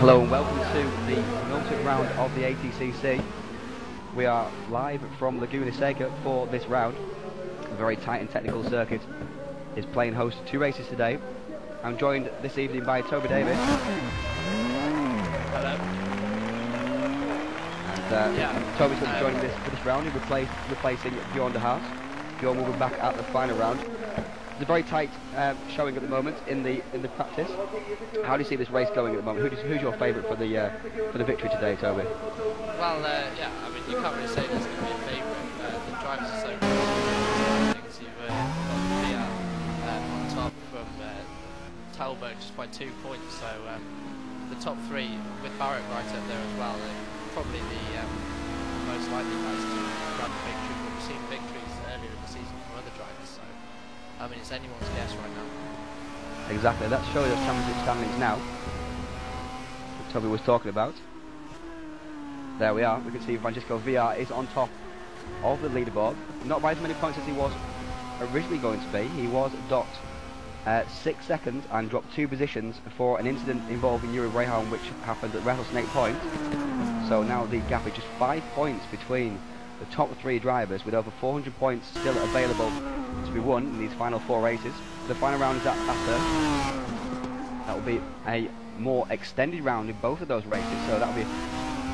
Hello and welcome to the penultimate round of the ATCC. We are live from Laguna Seca for this round. A very tight and technical circuit is playing host to two races today. I'm joined this evening by Toby Davis. Hello. And Toby's going to be joining for this round, replacing Bjorn de Haas. Bjorn will be back at the final round. It's a very tight showing at the moment in the practice. How do you see this race going at the moment? Who's your favourite for the victory today, Toby? Well, yeah, I mean you can't really say there's going to be a favourite. The drivers are so good. I think you've got Via on top from Talbot just by 2 points. So the top three with Barrett right up there as well. They're probably the most likely guys to grab the victory. But we've seen victories earlier in the season from other drivers. So I mean, it's anyone's guess right now. Exactly, let's show you those championship standings now that Toby was talking about. There we are, we can see Francisco Villar is on top of the leaderboard, not by as many points as he was originally going to be. He was docked 6 seconds and dropped 2 positions for an incident involving Yuri Braham, which happened at Rattlesnake Point. So now the gap is just 5 points between the top 3 drivers, with over 400 points still available to be won in these final 4 races. The final round is after. That will be a more extended round in both of those races, so that will be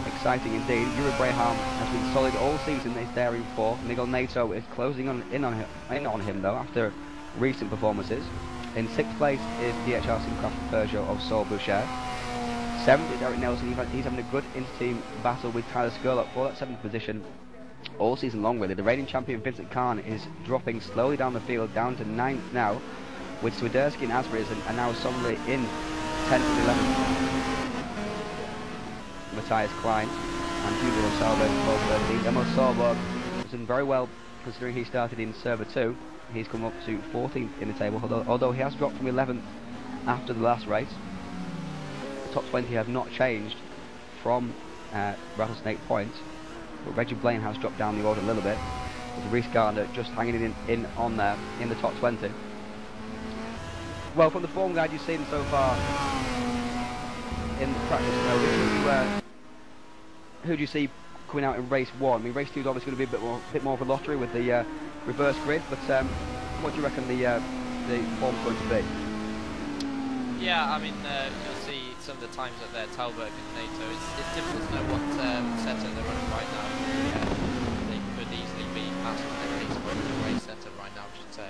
exciting indeed. Yuri Braham has been solid all season, he's there in 4th. Miguel Neto is closing in on him though after recent performances. In 6th place is DHR Simcraft Peugeot of Saul Boucher. 7th is Eric Nelson. He's having a good inter-team battle with Tyler Skurlock for that 7th position all season long really. The reigning champion Vincent Kahn is dropping slowly down the field, down to 9th now, with Swiderski and Asbury's and now solidly in 10th and 11th. Matthias Klein and Julio Salve both 13th. Emil Sorborg has done very well considering he started in Server 2. He's come up to 14th in the table, although he has dropped from 11th after the last race. The top 20 have not changed from Rattlesnake Point, but Reggie Blaine has dropped down the order a little bit, with Reece Gardner just hanging in on there in the top 20. Well, from the form guide you've seen so far in practice, who do you see coming out in race 1? I mean, race 2 is obviously going to be a bit more of a lottery with the reverse grid, but what do you reckon the form's going to be? Yeah, I mean, you'll see some of the times up there, Talbot and NATO. It's difficult to know what setup they're running right now. They could easily be passed at least with the race setup right now, just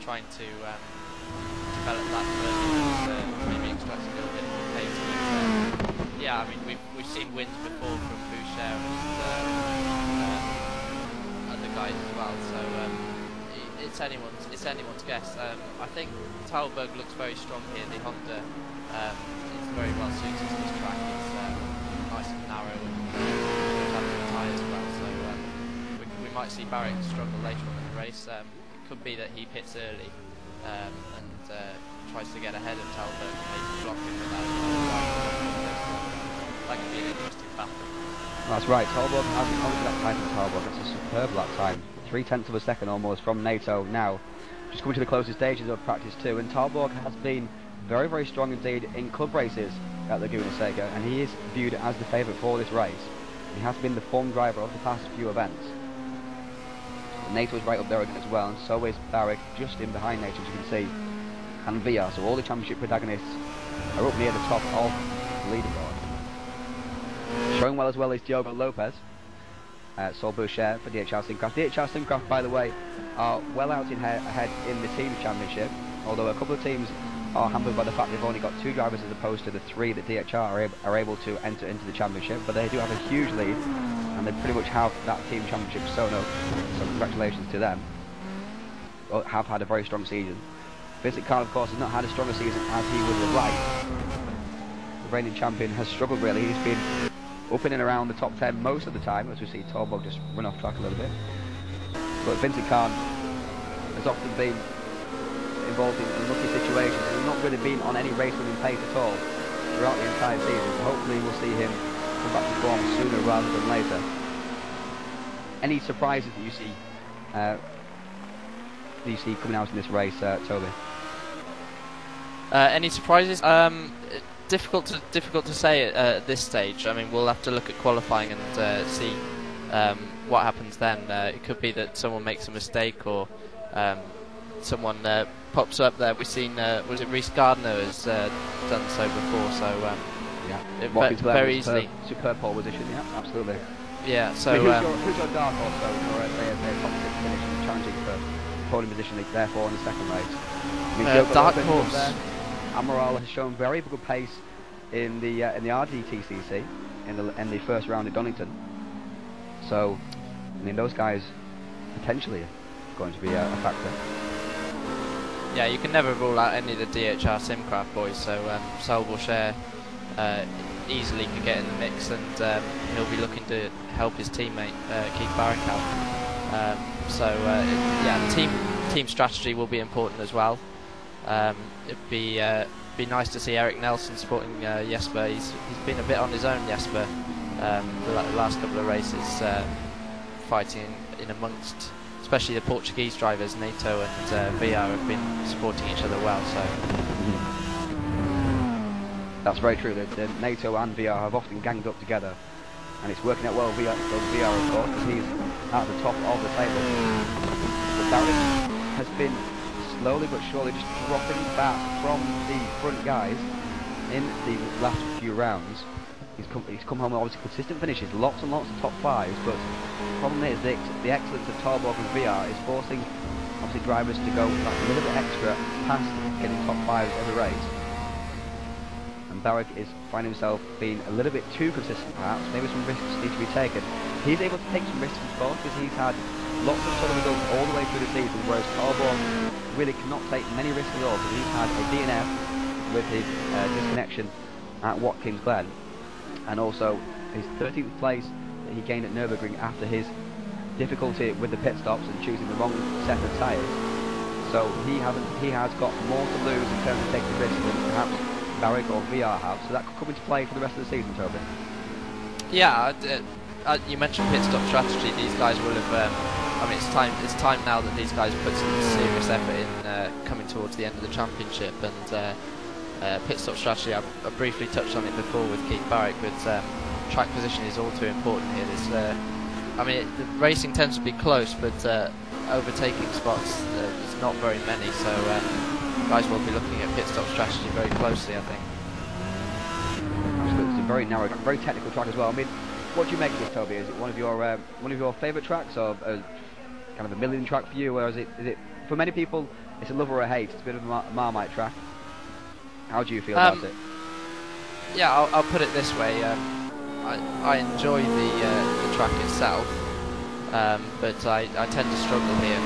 trying to develop that further, maybe extract a little bit more pace. But, yeah, I mean, we've seen wins before from Boucher and other guys as well, so it's anyone's guess. I think Talberg looks very strong here. The Honda is very well suited to this track. It's nice and narrow and good tyres as well, so we might see Barrett struggle later on in the race. It could be that he pits early and tries to get ahead of Talberg and maybe block him without that could be an interesting battle. That's right, Talbot has been on that time for Talbot. That's a superb lap time. 0.3 of a second almost from NATO now. Just coming to the closing stages of practice 2, and Talbot has been very, very strong indeed in club races at Laguna Seca, and he is viewed as the favourite for this race. He has been the form driver of the past few events. NATO is right up there again as well, and so is Barrick just in behind NATO, as you can see, and VR. So all the championship protagonists are up near the top of the leaderboard. Showing well as well is Diogo Lopez, Saul Boucher for DHR Simcraft. DHR Simcraft, by the way, are well out ahead in the team championship, although a couple of teams are hampered by the fact they've only got 2 drivers as opposed to the 3 that DHR are able to enter into the championship, but they do have a huge lead, and they pretty much have that team championship sewn up, so congratulations to them. Have had a very strong season. Vincent Khan, of course, has not had as strong a season as he would have liked. The reigning champion has struggled really. He's been up in and around the top 10 most of the time, as we see Talbot just run off track a little bit. But Vincent Khan has often been involved in unlucky situations and has not really been on any race-winning pace at all throughout the entire season. So hopefully we'll see him come back to form sooner rather than later. Any surprises that you see coming out in this race, Toby? Any surprises? Difficult to say at this stage. I mean, we'll have to look at qualifying and see what happens then. It could be that someone makes a mistake, or someone pops up there. We've seen, was it Reece Gardner has done so before? So yeah, very easily. Superb pole position. Yeah, absolutely. Yeah. So who's your dark horse though, or a top 6 finish, challenging for podium position, therefore in the second race? I mean, dark horse. Amaral has shown very good pace in the ATCC in the first round at Donington. So, I mean, those guys potentially are going to be a factor. Yeah, you can never rule out any of the DHR Simcraft boys. So, Saul Boucher easily could get in the mix, and he'll be looking to help his teammate Keith Barrick out. Yeah, team strategy will be important as well. It'd be nice to see Eric Nelson supporting Jesper. He's been a bit on his own, Jesper, the last couple of races, fighting in amongst, especially the Portuguese drivers. NATO and VR have been supporting each other well. So that's very true. The NATO and VR have often ganged up together, and it's working out well for VR, of course, because he's at the top of the table. But Barrick has been slowly but surely just dropping back from the front guys in the last few rounds. He's come home with obviously consistent finishes, lots and lots of top 5s, but the problem is the excellence of Talbot and VR is forcing obviously drivers to go like a little bit extra past getting top 5s every race. And Barrick is finding himself being a little bit too consistent perhaps. Maybe some risks need to be taken. He's able to take some risks of course, because he's had lots of solid results all the way through the season, whereas Talbot really cannot take many risks at all, because he's had a DNF with his disconnection at Watkins Glen, and also his 13th place that he gained at Nürburgring after his difficulty with the pit stops and choosing the wrong set of tyres. So he has got more to lose in terms of taking risks than perhaps Barrick or VR have, so that could come into play for the rest of the season, Toby. Yeah, you mentioned pit stop strategy. These guys will have. I mean, it's time now that these guys put some serious effort in coming towards the end of the championship, and pit stop strategy. I briefly touched on it before with Keith Barrick, but track position is all too important here. I mean, the racing tends to be close, but overtaking spots there's not very many, so guys will be looking at pit stop strategy very closely, I think. Absolutely, it's a very narrow, very technical track as well. I mean, what do you make of this, Toby? Is it one of your favourite tracks, or kind of a million track for you, or is it for many people it's a love or a hate? It's a bit of a Marmite track. How do you feel about it? Yeah, I'll put it this way. I enjoy the track itself, but I tend to struggle here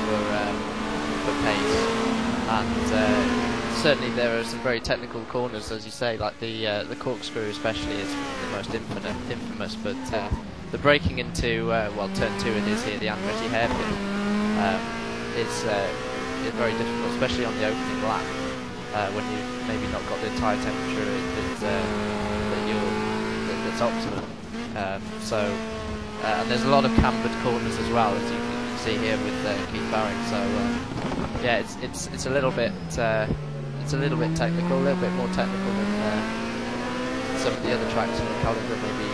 for pace, and certainly there are some very technical corners, as you say, like the corkscrew especially is the most infamous, but the braking into turn 2 it is here, the Andretti hairpin, is very difficult, especially on the opening lap, when you've maybe not got the tyre temperature that's optimum. And there's a lot of cambered corners as well, as you can see here with Keith Baring. So yeah, it's a little bit technical, a little bit more technical than some of the other tracks in the calendar, maybe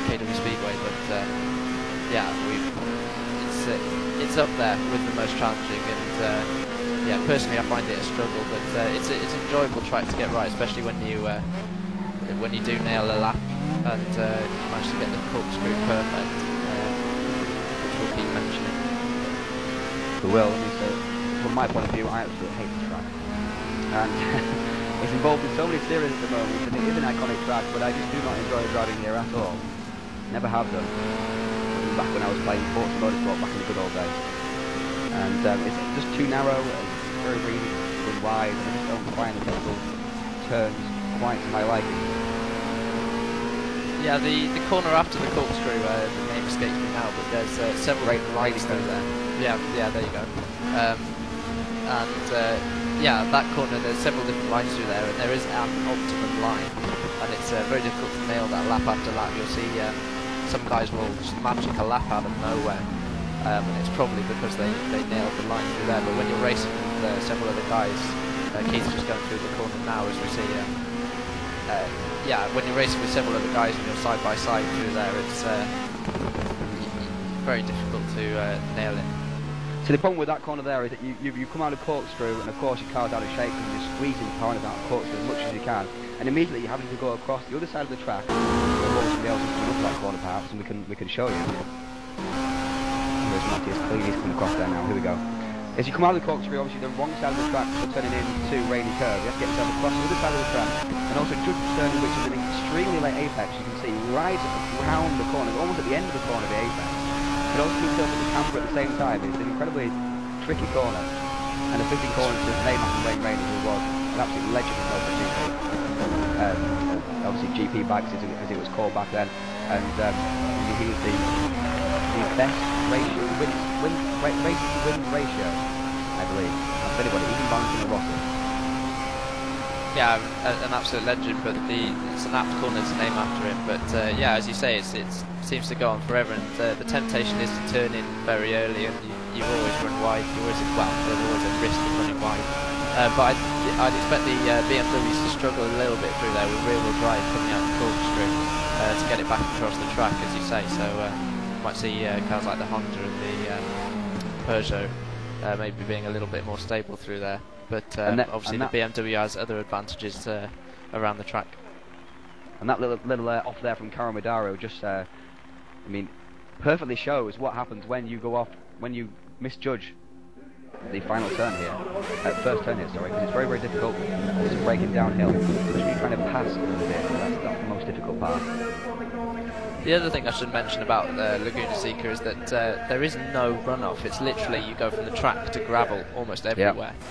KW Speedway. But yeah, it's up there with the most challenging. And yeah, personally I find it a struggle, but it's an enjoyable track to get right, especially when you do nail a lap and manage to get the corkscrew perfect, which we'll keep mentioning. We will. From my point of view, I absolutely hate the track, and it's involved in so many series at the moment, and it is an iconic track, but I just do not enjoy driving here at all. Never have done. Even back when I was playing sports motorsport back in the good old days. And it's just too narrow, and very wide, and I just don't find the technical turns quite to my liking. Yeah, the corner after the corkscrew, the name escapes me now, but there's several lines through there. Yeah, there you go. Yeah, that corner, there's several different lines through there, and there is an optimum line, and it's very difficult to nail that lap after lap. You'll see some guys will just magic a lap out of nowhere, and it's probably because they nailed the line through there. But when you're racing with several other guys, Keith's just going through the corner now, as we see. Yeah, when you're racing with several other guys and you're side by side through there, it's very difficult to nail it. So the problem with that corner there is that you come out of corkscrew, and of course your car's out of shape, and you're squeezing the power out of corkscrew as much as you can, and immediately you're having to go across the other side of the track. Somebody else is coming up that corner perhaps, and we can show you. There's Matthias clean, he's coming across there now. Here we go. As you come out of the corkscrew, obviously the wrong side of the track for turning into Rainy Curve. You have to get yourself across the other side of the track, and also Judge turn, which is an extremely late apex. You can see right around the corner, almost at the end of the corner of the apex. It also keeps yourself in the camber at the same time. It's an incredibly tricky corner, and a fitting corner to name after Wayne Rainey, who was an absolute legend of MotoGP. Obviously GP bikes as it was called back then, and he was the best ratio, race to win ratio, I believe. That's anybody, even Valentino Rossi. Yeah, an absolute legend, but it's an apt corner to name after him. But yeah, as you say, it seems to go on forever, and the temptation is to turn in very early, and you always run wide. There's always a risk of running wide. But I'd expect the BMWs to struggle a little bit through there with rear-wheel drive coming out the corkscrew to get it back across the track, as you say. So you might see cars like the Honda and the Peugeot maybe being a little bit more stable through there. But obviously the BMW has other advantages around the track. And that little off there from Karo Madaro just, I mean, perfectly shows what happens when you go off, when you misjudge the final turn here, first turn here, sorry, because it's very, very difficult to break it downhill, especially when you kind of pass a little bit. That's the most difficult part. The other thing I should mention about Laguna Seca is that there is no runoff. It's literally you go from the track to gravel almost everywhere. Yep.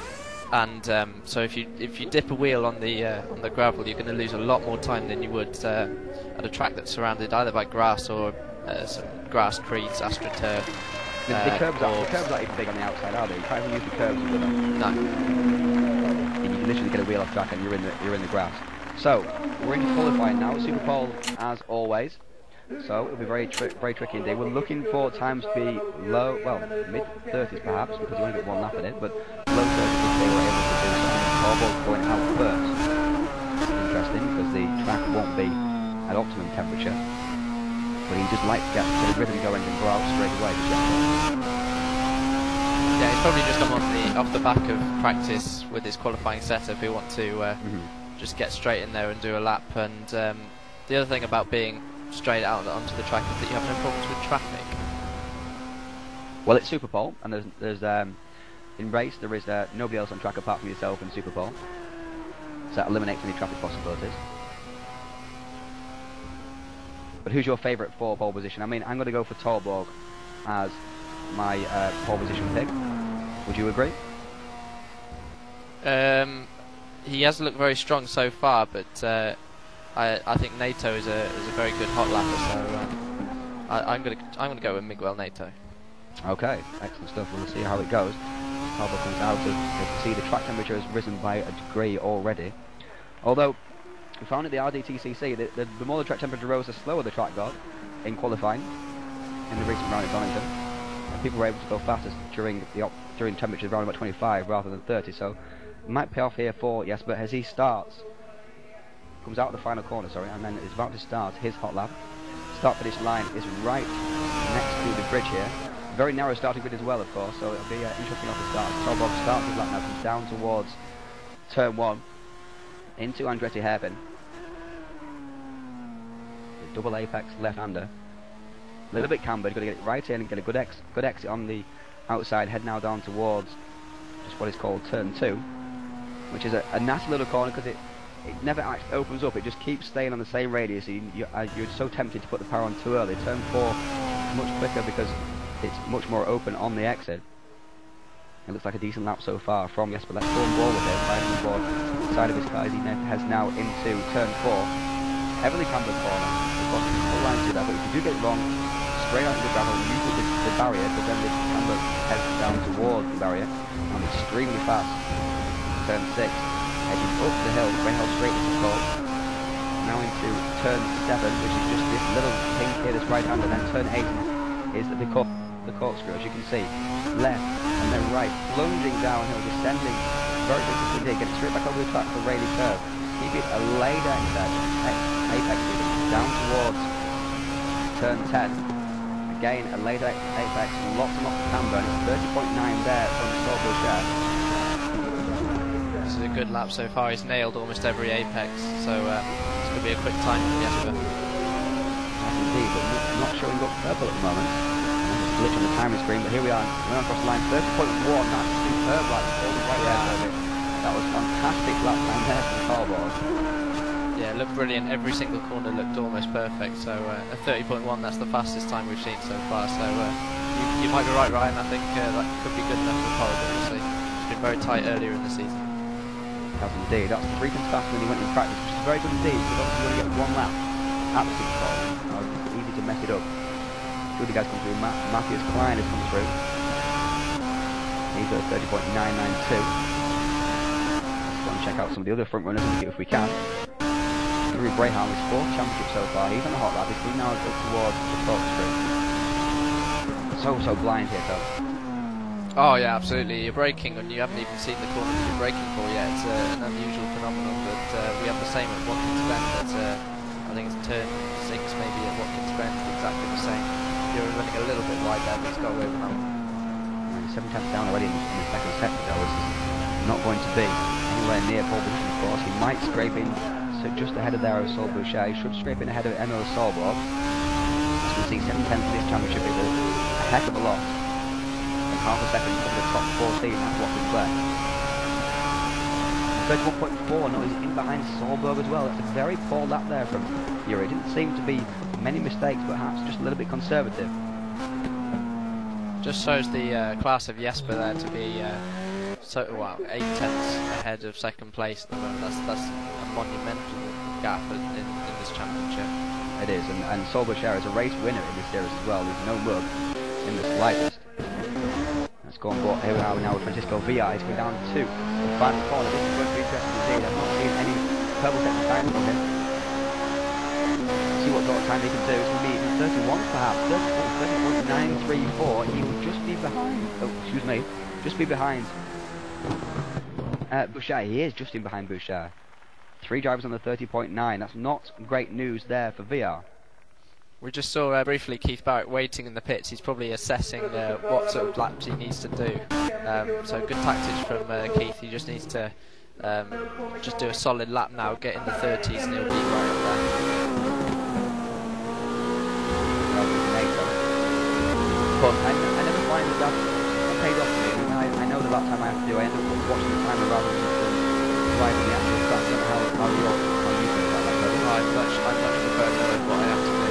And so if you dip a wheel on the gravel, you're going to lose a lot more time than you would at a track that's surrounded either by grass or some grass creeks, AstroTurf. The curbs aren't even big on the outside, are they? You can't even use the curbs with them. No. You can literally get a wheel off track and you're in the grass. So we're into qualifying now. Super Pole as always. So it'll be very tricky indeed. We're looking for times to be low, well, mid-30s perhaps, because you only get one lap in it, but low 30s if they were able to do so. Harbour's going out first. Interesting, because the track won't be at optimum temperature, but he just likes to get the rhythm going and go out straight away. Yeah, he's probably just come off the back of practice with his qualifying setup. He wants to just get straight in there and do a lap. And the other thing about being straight out onto the track is that you have no problems with traffic. Well, it's Super Pole, and there's in race there is nobody else on track apart from yourself in Super Pole, so that eliminates any traffic possibilities. But who's your favourite for pole position? I mean, I'm going to go for Torborg as my pole position pick. Would you agree? He has looked very strong so far, but I think Nato is a very good hot lapper, so I'm gonna go with Miguel Nato. Okay, excellent stuff. We'll see how it goes. Torborg comes out. You can see the track temperature has risen by a degree already. Although We found at the RDTCC that the more the track temperature rose, the slower the track got in qualifying in the recent round at Donington. And people were able to go faster during temperatures around about 25 rather than 30. So it might pay off here for Jesper as he starts. Comes out of the final corner, and then is about to start his hot lap. Start finish line is right next to the bridge here. Very narrow starting grid as well, of course, so it'll be interesting off the start. Tolborg starts his lap now, comes down towards turn 1 into Andretti hairpin. The double apex left-hander. A little bit cambered, got to get it right in and get a good exit on the outside. Head now down towards just what is called turn 2, which is a nasty little corner because it never actually opens up. It just keeps staying on the same radius. You're so tempted to put the power on too early. Turn 4 much quicker because it's much more open on the exit. It looks like a decent lap so far from Jesper. Let's go on board with it. Right on board side of his car as he heads now into turn 4. Heavily cambered corner. Of course, there's no line to that, but if you do get it wrong, straight out of the gravel, you put the barrier, but then the camber heads down towards the barrier. And extremely fast. Turn 6. Heading up the hill, Greyhound straight as it's called. Now into turn 7, which is just this little pink here, this right hand, and then turn 8 is the corkscrew, as you can see. Left, and then right, plunging downhill, descending very quickly, getting straight back over the track for Rayleigh curve. Keeping a laid apex down towards turn 10. Again, a laid apex, lots and lots of camber, and it's 30.9 there from Saul Boucher. This is a good lap so far. He's nailed almost every apex, so it's going to be a quick time for Jesper. Yes, indeed, but not showing up purple at the moment. There's a glitch on the timing screen, but here we are. We're on across the line. 30.1. That's superb lap. All the right there. That was fantastic lap time there from Tolborg. Yeah, it looked brilliant. Every single corner looked almost perfect. So a 30.1. That's the fastest time we've seen so far. So you might be right, Ryan. I think that could be good enough for pole, but we'll see. It's been very tight earlier in the season. Has indeed. That's 3 times faster than he went in practice, which is very good indeed, because obviously you only get 1 lap at the Super Bowl. It's easy to mess it up. Two of the guys come through. Matthias Klein has come through. He's at 30.992. Let's go and check out some of the other front runners if we can. Yuri Braham is 4th championship so far. He's on the hot lap. He's now up towards the corkscrew. So blind here, though. Oh yeah, absolutely. You're braking and you haven't even seen the corner that you're braking for yet. It's an unusual phenomenon, but we have the same at Watkins Bend. I think it's turn 6 maybe at Watkins Bend, exactly the same. You're running a little bit wide there, but it's got away with that one. 7 tenths down already in the second sector, though. This is not going to be anywhere near pole position, of course. He might scrape in just ahead of there of Saul Boucher. He should scrape in ahead of Emil Solborg. As we see, 7 tenths in this championship is a heck of a lot. Half a second from the top 14 at Watkins Glen. 31.4, no, he's in behind Solberg as well. That's a very poor lap there from Yuri. It didn't seem to be many mistakes, but perhaps just a little bit conservative. Just shows the class of Jesper there to be 8 tenths ahead of second place at the moment. That's a monumental gap in this championship. It is, and Solberg is a race winner in this series as well. There's no mug in the slightest. Let's go on board. Here we are now with Francisco Villa. He's going down to the final corner. This is going to be interesting indeed. I've not seen any purple second time from him. See what sort of time he can do. It's going to be 31 perhaps. 30.934. He will just be behind. Oh, excuse me. Just be behind Boucher. He is just in behind Boucher. 3 drivers on the 30.9. That's not great news there for VR. We just saw briefly Keith Barrett waiting in the pits. He's probably assessing what sort of laps he needs to do. So good tactics from Keith. He just needs to just do a solid lap now, get in the 30s, and he'll be right up there. But I never find that that paid off for me. I know the lap time I have to do. I end up watching the timer rather than driving the actual track. I don't know how you feel about that. I much prefer knowing what I have to do.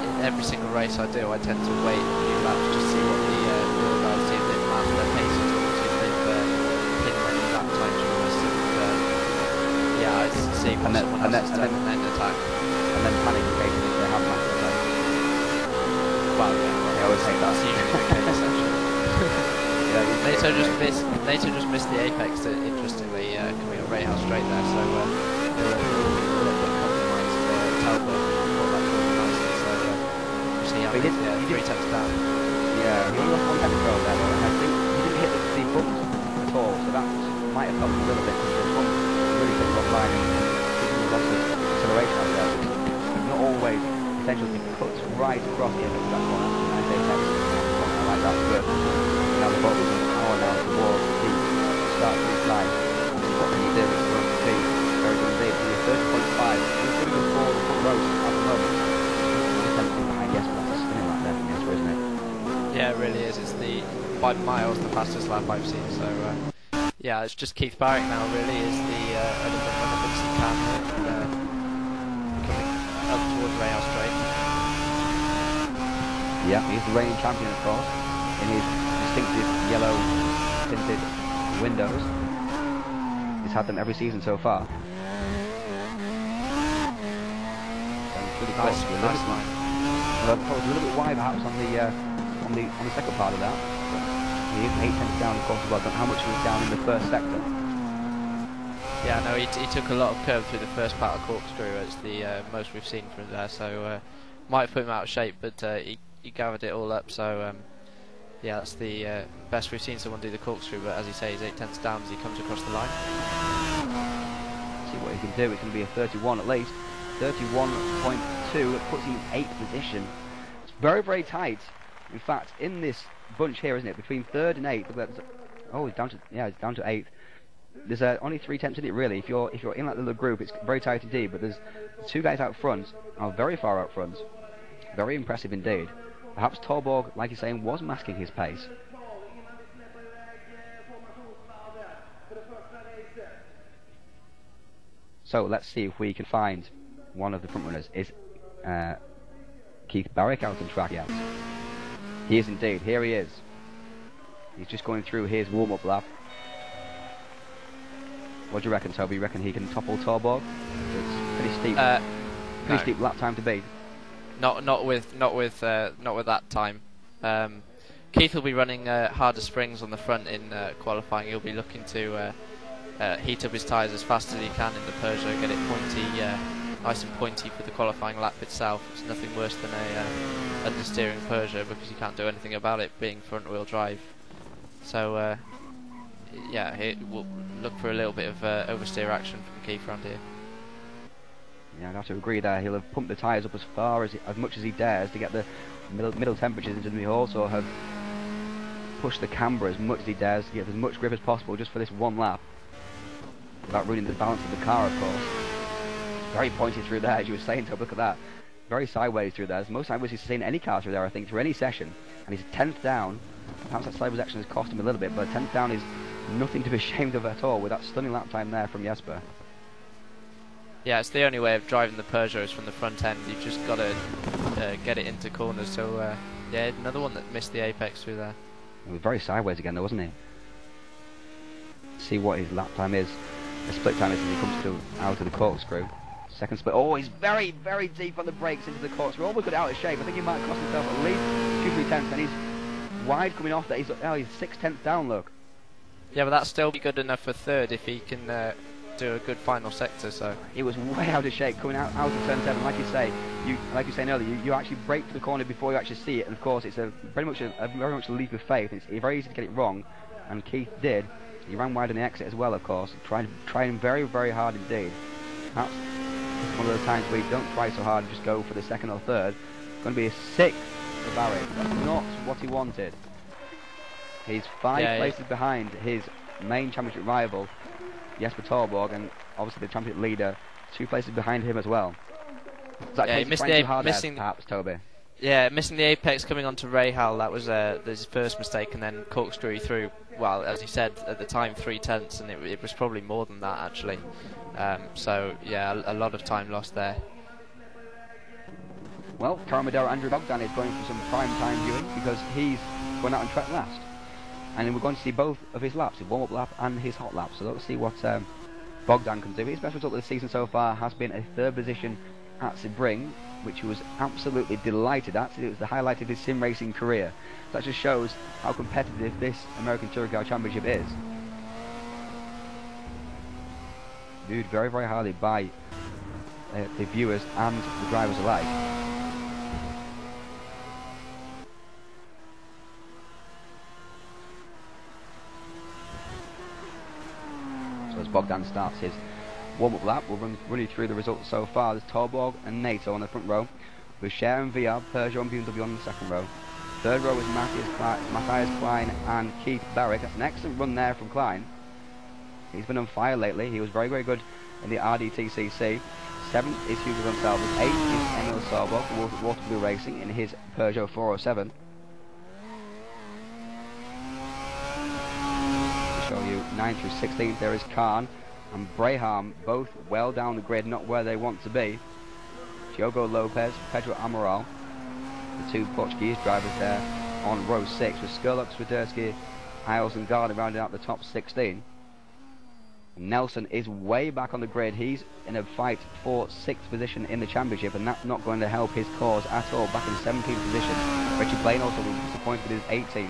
In every single race I do, I tend to wait a few laps to see what the other guys do. If they've marked their pace at all, see if they've pinned any lap times for us. I see what someone else has done and then attack. And then panic occasionally if they have marked their pace. Well, yeah, they always take that. That's usually the case, actually. Nato just missed the apex, interestingly, coming on Rahal straight there, so compromised Talbot, caught that corner nicely, so we'll see how But he did, 3 tenths down. yeah, he only lost 1 tenth there, and I think he didn't hit the bumps at all, so that might have helped him a little bit, because the bumps really took him offline and he lost his acceleration out there. It's not always essential to cut right across the end of that corner, and I say I like that, but now the ball is on power now towards the start of this line. What can you do? It's going to be very good indeed. He's 30.5. He's going to go for the front row at the moment. He's behind Jesper. That's a stunning lap there from Jesper, isn't it? Yeah, it really is. It's by miles the fastest lap I've seen. So yeah, it's just Keith Barrick now. Really is the Vincent Can coming up towards Rail Straight. Yeah, he's the reigning champion, of course, in his distinctive yellow tinted windows. He's had them every season so far. Really Nice line. Well, I was a little bit wide perhaps on the second part of that. But he is 8 tenths down, of course, as well. I don't know how much he was down in the first sector. Yeah, no, he took a lot of curve through the first part of corkscrew. It's the most we've seen from there, so might have put him out of shape, but he gathered it all up. So yeah, that's the best we've seen someone do the corkscrew. But as you say, he's 8 tenths down as he comes across the line. See what he can do. It can be a 31 at least. 31.2. It puts him in 8th position. It's very, very tight. In fact, in this bunch here, isn't it, between 3rd and 8th. Oh, he's down to it's down to 8th. There's only 3 tenths in it really. If you're in that little group, it's very tight indeed. But there's 2 guys out front, very far out front. Very impressive indeed. Perhaps Torborg, like you're saying, was masking his pace. So let's see if we can find one of the front runners. Is Keith Barrick out on track yet? He is indeed. Here he is. He's just going through his warm-up lap. What do you reckon, Toby? You reckon he can topple Torborg? It's pretty steep. Pretty steep lap time to beat. Not with that time. Keith will be running harder springs on the front in qualifying. He'll be looking to heat up his tyres as fast as he can in the Peugeot, get it pointy, nice and pointy for the qualifying lap itself. It's nothing worse than a understeering Peugeot because you can't do anything about it being front-wheel drive. So yeah, we'll look for a little bit of oversteer action from Keith around here. Yeah, I'd have to agree there. He'll have pumped the tyres up as much as he dares to get the middle temperatures into them. He'll also have pushed the camber as much as he dares to get as much grip as possible just for this one lap, without ruining the balance of the car, of course. Very pointy through there, as you were saying, Tob. Look at that. Very sideways through there. It's the most sideways he's seen any car through there, I think, through any session. And he's 10th down. Perhaps that sideways action has cost him a little bit, but 10th down is nothing to be ashamed of at all with that stunning lap time there from Jesper. Yeah, it's the only way of driving the Peugeot is from the front end. You've just got to get it into corners. So yeah, another one that missed the apex through there. It was very sideways again, though, wasn't he? Let's see what his lap time is. The split time is as he comes out of the corkscrew. Second split. Oh, he's very, very deep on the brakes into the corkscrew. Almost got out of shape. I think he might cost himself at least 2-3 tenths, and he's wide coming off there. He's 6 tenths down. Look. Yeah, but that's still be good enough for third if he can do a good final sector. So he was way out of shape coming out of turn 7. Like you say, earlier, you actually brake for the corner before you actually see it, and of course it's very much a leap of faith. It's very easy to get it wrong, and Keith did. He ran wide on the exit as well, of course, trying very, very hard indeed. Perhaps it's one of those times where you don't try so hard and just go for the second or third. It's going to be a 6th for Barrick. That's not what he wanted. He's 5 places behind his main championship rival, Jesper Torborg, and obviously the championship leader, 2 places behind him as well. Yeah, he missed the perhaps, Toby. Yeah, missing the apex coming onto Rahal, that was his first mistake, and then corkscrew through, well, as you said, at the time 3 tenths, and it was probably more than that actually. So yeah, a lot of time lost there. Well, Caramadero Andrew Bogdan is going for some prime time viewing because he's going out on track last. And we're going to see both of his laps, his warm-up lap and his hot lap. So let's see what Bogdan can do. His best result of the season so far has been a 3rd position at Sebring, which he was absolutely delighted at. It was the highlight of his sim racing career. That just shows how competitive this American Touring Car Championship is. viewed very, very highly by the viewers and the drivers alike. So as Bogdan starts his warm-up lap, we'll run you through the results so far. There's Torborg and NATO on the front row, with Cher and VR, Peugeot and BMW on the second row. Third row is Matthias Klein and Keith Barrick. That's an excellent run there from Klein. He's been on fire lately. He was very, very good in the RDTCC. 7th is Hugo Gonçalves. 8th is Emil Sorbock for Waterloo Racing in his Peugeot 407. To show you 9th through 16th, there is Khan and Braham, both well down the grid, not where they want to be. Diogo Lopez, Pedro Amaral, the two Portuguese drivers there on row 6, with Skurlock, Swiderski, Isles and Gardner rounding out the top 16. Nelson is way back on the grid. He's in a fight for 6th position in the championship, and that's not going to help his cause at all. Back in 17th position. Richie Blaine also was disappointed with his 18th.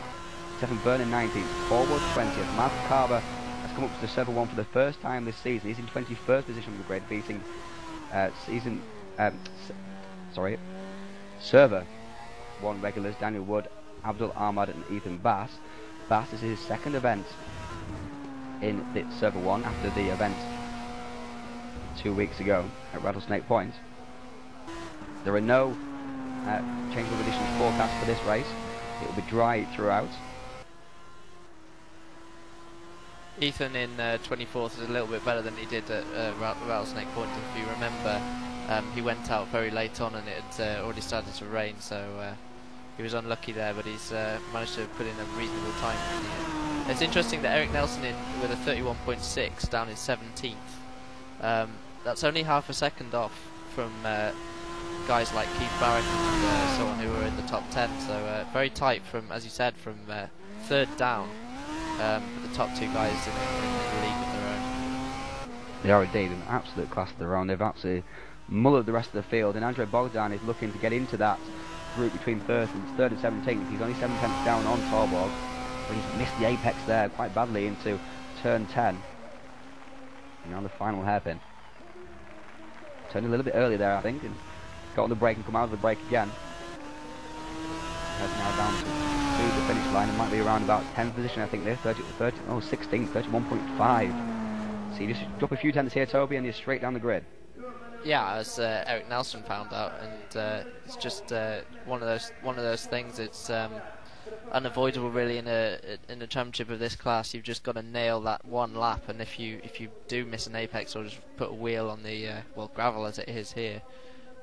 Stephen Byrne in 19th. Forward 20th. Matt Carver has come up to the Server 1 for the first time this season. He's in 21st position on the grid, beating Server 1 regulars Daniel Wood, Abdul Ahmad and Ethan Bass. Bass is his second event in the Server 1 after the event 2 weeks ago at Rattlesnake Point. There are no changeable conditions forecast for this race. It will be dry throughout. Ethan in 24th is a little bit better than he did at Rattlesnake Point. If you remember, he went out very late on and it had already started to rain, so he was unlucky there, but he's managed to put in a reasonable time. It's interesting that Eric Nelson in with a 31.6 down in 17th. That's only half a second off from guys like Keith Barrett and so on who were in the top 10. So very tight from, as you said, from third down. The top two guys in a league of their own. They are indeed an absolute class of their own. They've absolutely mullered the rest of the field, and Andrei Bogdan is looking to get into that group between 3rd and 17th. He's only 7 tenths down on Torborg, but he's missed the apex there quite badly into turn 10. And on the final hairpin. Turned a little bit early there, I think, and got on the brake and come out of the brake again. He's now down to the finish line and might be around about 10th position, I think, there. 16th, 31.5. So you just drop a few tenths here, Toby, and you're straight down the grid. Yeah, as Eric Nelson found out, and it's just one of those things. It's unavoidable, really, in a championship of this class. You've just got to nail that one lap, and if you do miss an apex or just put a wheel on the gravel as it is here,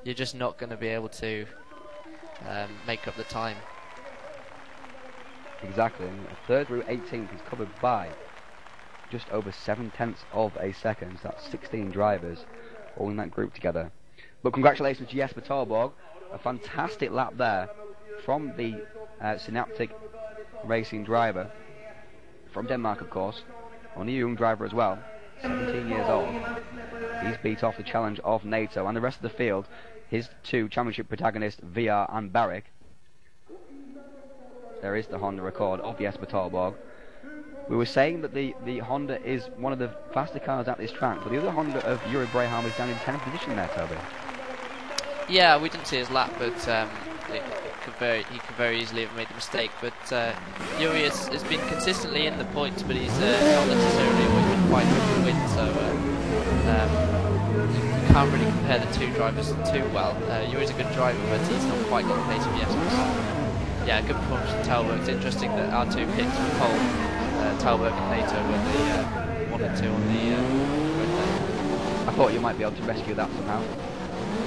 you're just not going to be able to make up the time. Exactly. 3rd through 18th is covered by just over 7 tenths of a second. So that's 16 drivers all in that group together. But congratulations to Jesper Torborg. A fantastic lap there from the Synaptic Racing driver from Denmark, of course. Only a young driver as well, 17 years old. He's beat off the challenge of NATO and the rest of the field. His two championship protagonists, VR and Barrick. There is the Honda record of Jesper Torborg. We were saying that the Honda is one of the faster cars at this track, but the other Honda of Yuri Braham is down in 10th position there, Toby. Yeah, we didn't see his lap, but he could very easily have made a mistake. But Yuri has been consistently in the points, but he's not necessarily always been quite good to win, so you can't really compare the two drivers too well. Yuri's a good driver, but he's not quite got the pace of Jesper. Yeah, good performance from Talbot. It's interesting that our two picks were pole. Talbot and NATO were the 1 and 2 on the grid there. I thought you might be able to rescue that somehow.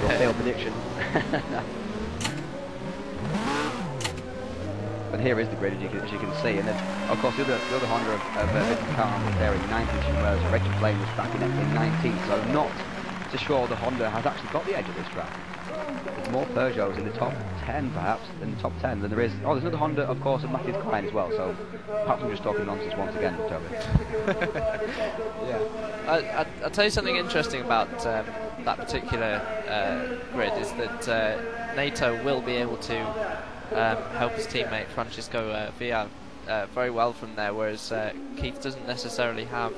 Your failed prediction. But here is the grid, as you can see, and then of course the other Honda of Edwin Khan was there in 9th position, whereas Reggie Flame was back in 19th. So not so sure the Honda has actually got the edge at this track. There's more Peugeots in the top 10 perhaps than the top 10 than there is. Oh, there's another Honda, of course, of Matthias Klein as well. So perhaps I'm just talking nonsense once again, Toby. Yeah. I'll tell you something interesting about that particular grid is that NATO will be able to help his teammate Francisco Villa very well from there, whereas Keith doesn't necessarily have.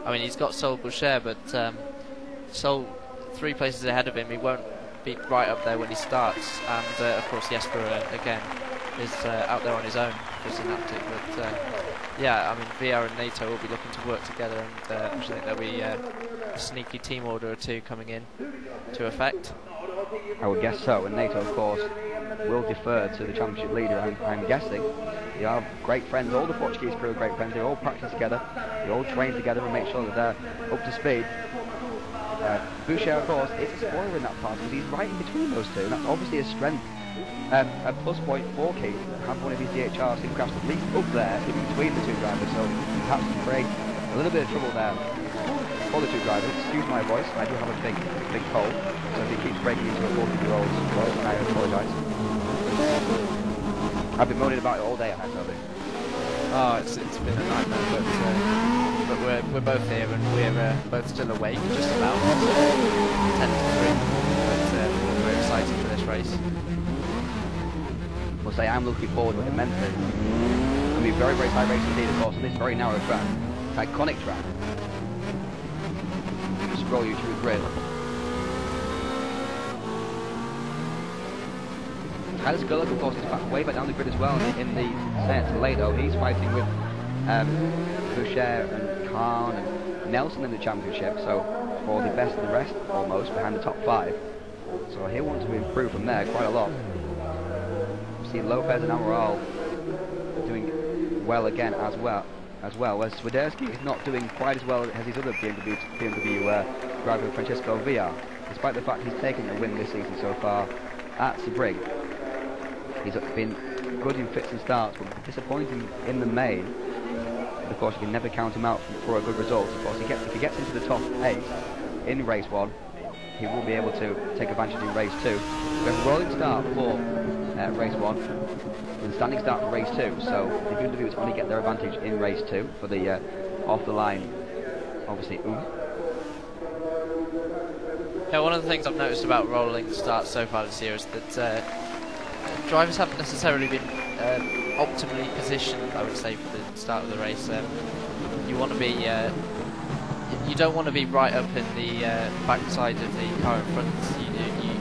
I mean, he's got Sol Boucher, but Sol 3 places ahead of him. He won't be right up there when he starts, and of course Jesper again is out there on his own, just inactive. But yeah, I mean VR and NATO will be looking to work together, and I think there'll be a sneaky team order or two coming in to effect. I would guess so, and NATO of course will defer to the championship leader. I'm guessing they are great friends. All the Portuguese crew are great friends. They all practice together, they all train together and make sure that they're up to speed. Boucher, of course, is a spoiler in that part because he's right in between those two, and that's obviously a strength. A plus point for Keith to have one of his DHR Supercrafts at least up there in between the two drivers, so perhaps to create a little bit of trouble there for the two drivers. Excuse my voice, I do have a big cold, so if it keeps breaking into a 40-year-old's voice, I apologise. I've been moaning about it all day, I have to be. Oh, it's been a nightmare, but we're both here and we're both still awake, just about 10 to 3. But we're excited for this race. I'll say I'm looking forward to it immensely. It's going to be a very, very tight race indeed, of course, on this very narrow track. It's an iconic track. Just scroll you through the grid. Tyler Scullock, of course, is way back down the grid as well in the set later. He's fighting with Boucher and Khan and Nelson in the championship, so for the best of the rest, almost, behind the top 5. So he'll want to improve from there quite a lot. See Lopez and Amaral doing well again as well, whereas Swiderski is not doing quite as well as his other BMW driver Francesco Villar, despite the fact he's taken the win this season so far at Sebring. He's been good in fits and starts, but disappointing in the main. Of course, you can never count him out for a good result. Of course, if he gets into the top 8 in race 1, he will be able to take advantage in race 2. We have a rolling start for race 1, and a standing start for race 2, so the BMWs only get their advantage in race 2 for the off the line, obviously. Yeah, one of the things I've noticed about rolling starts so far this year is that drivers haven't necessarily been optimally positioned, I would say, for the start of the race. You want to be, you don't want to be right up in the backside of the car in front.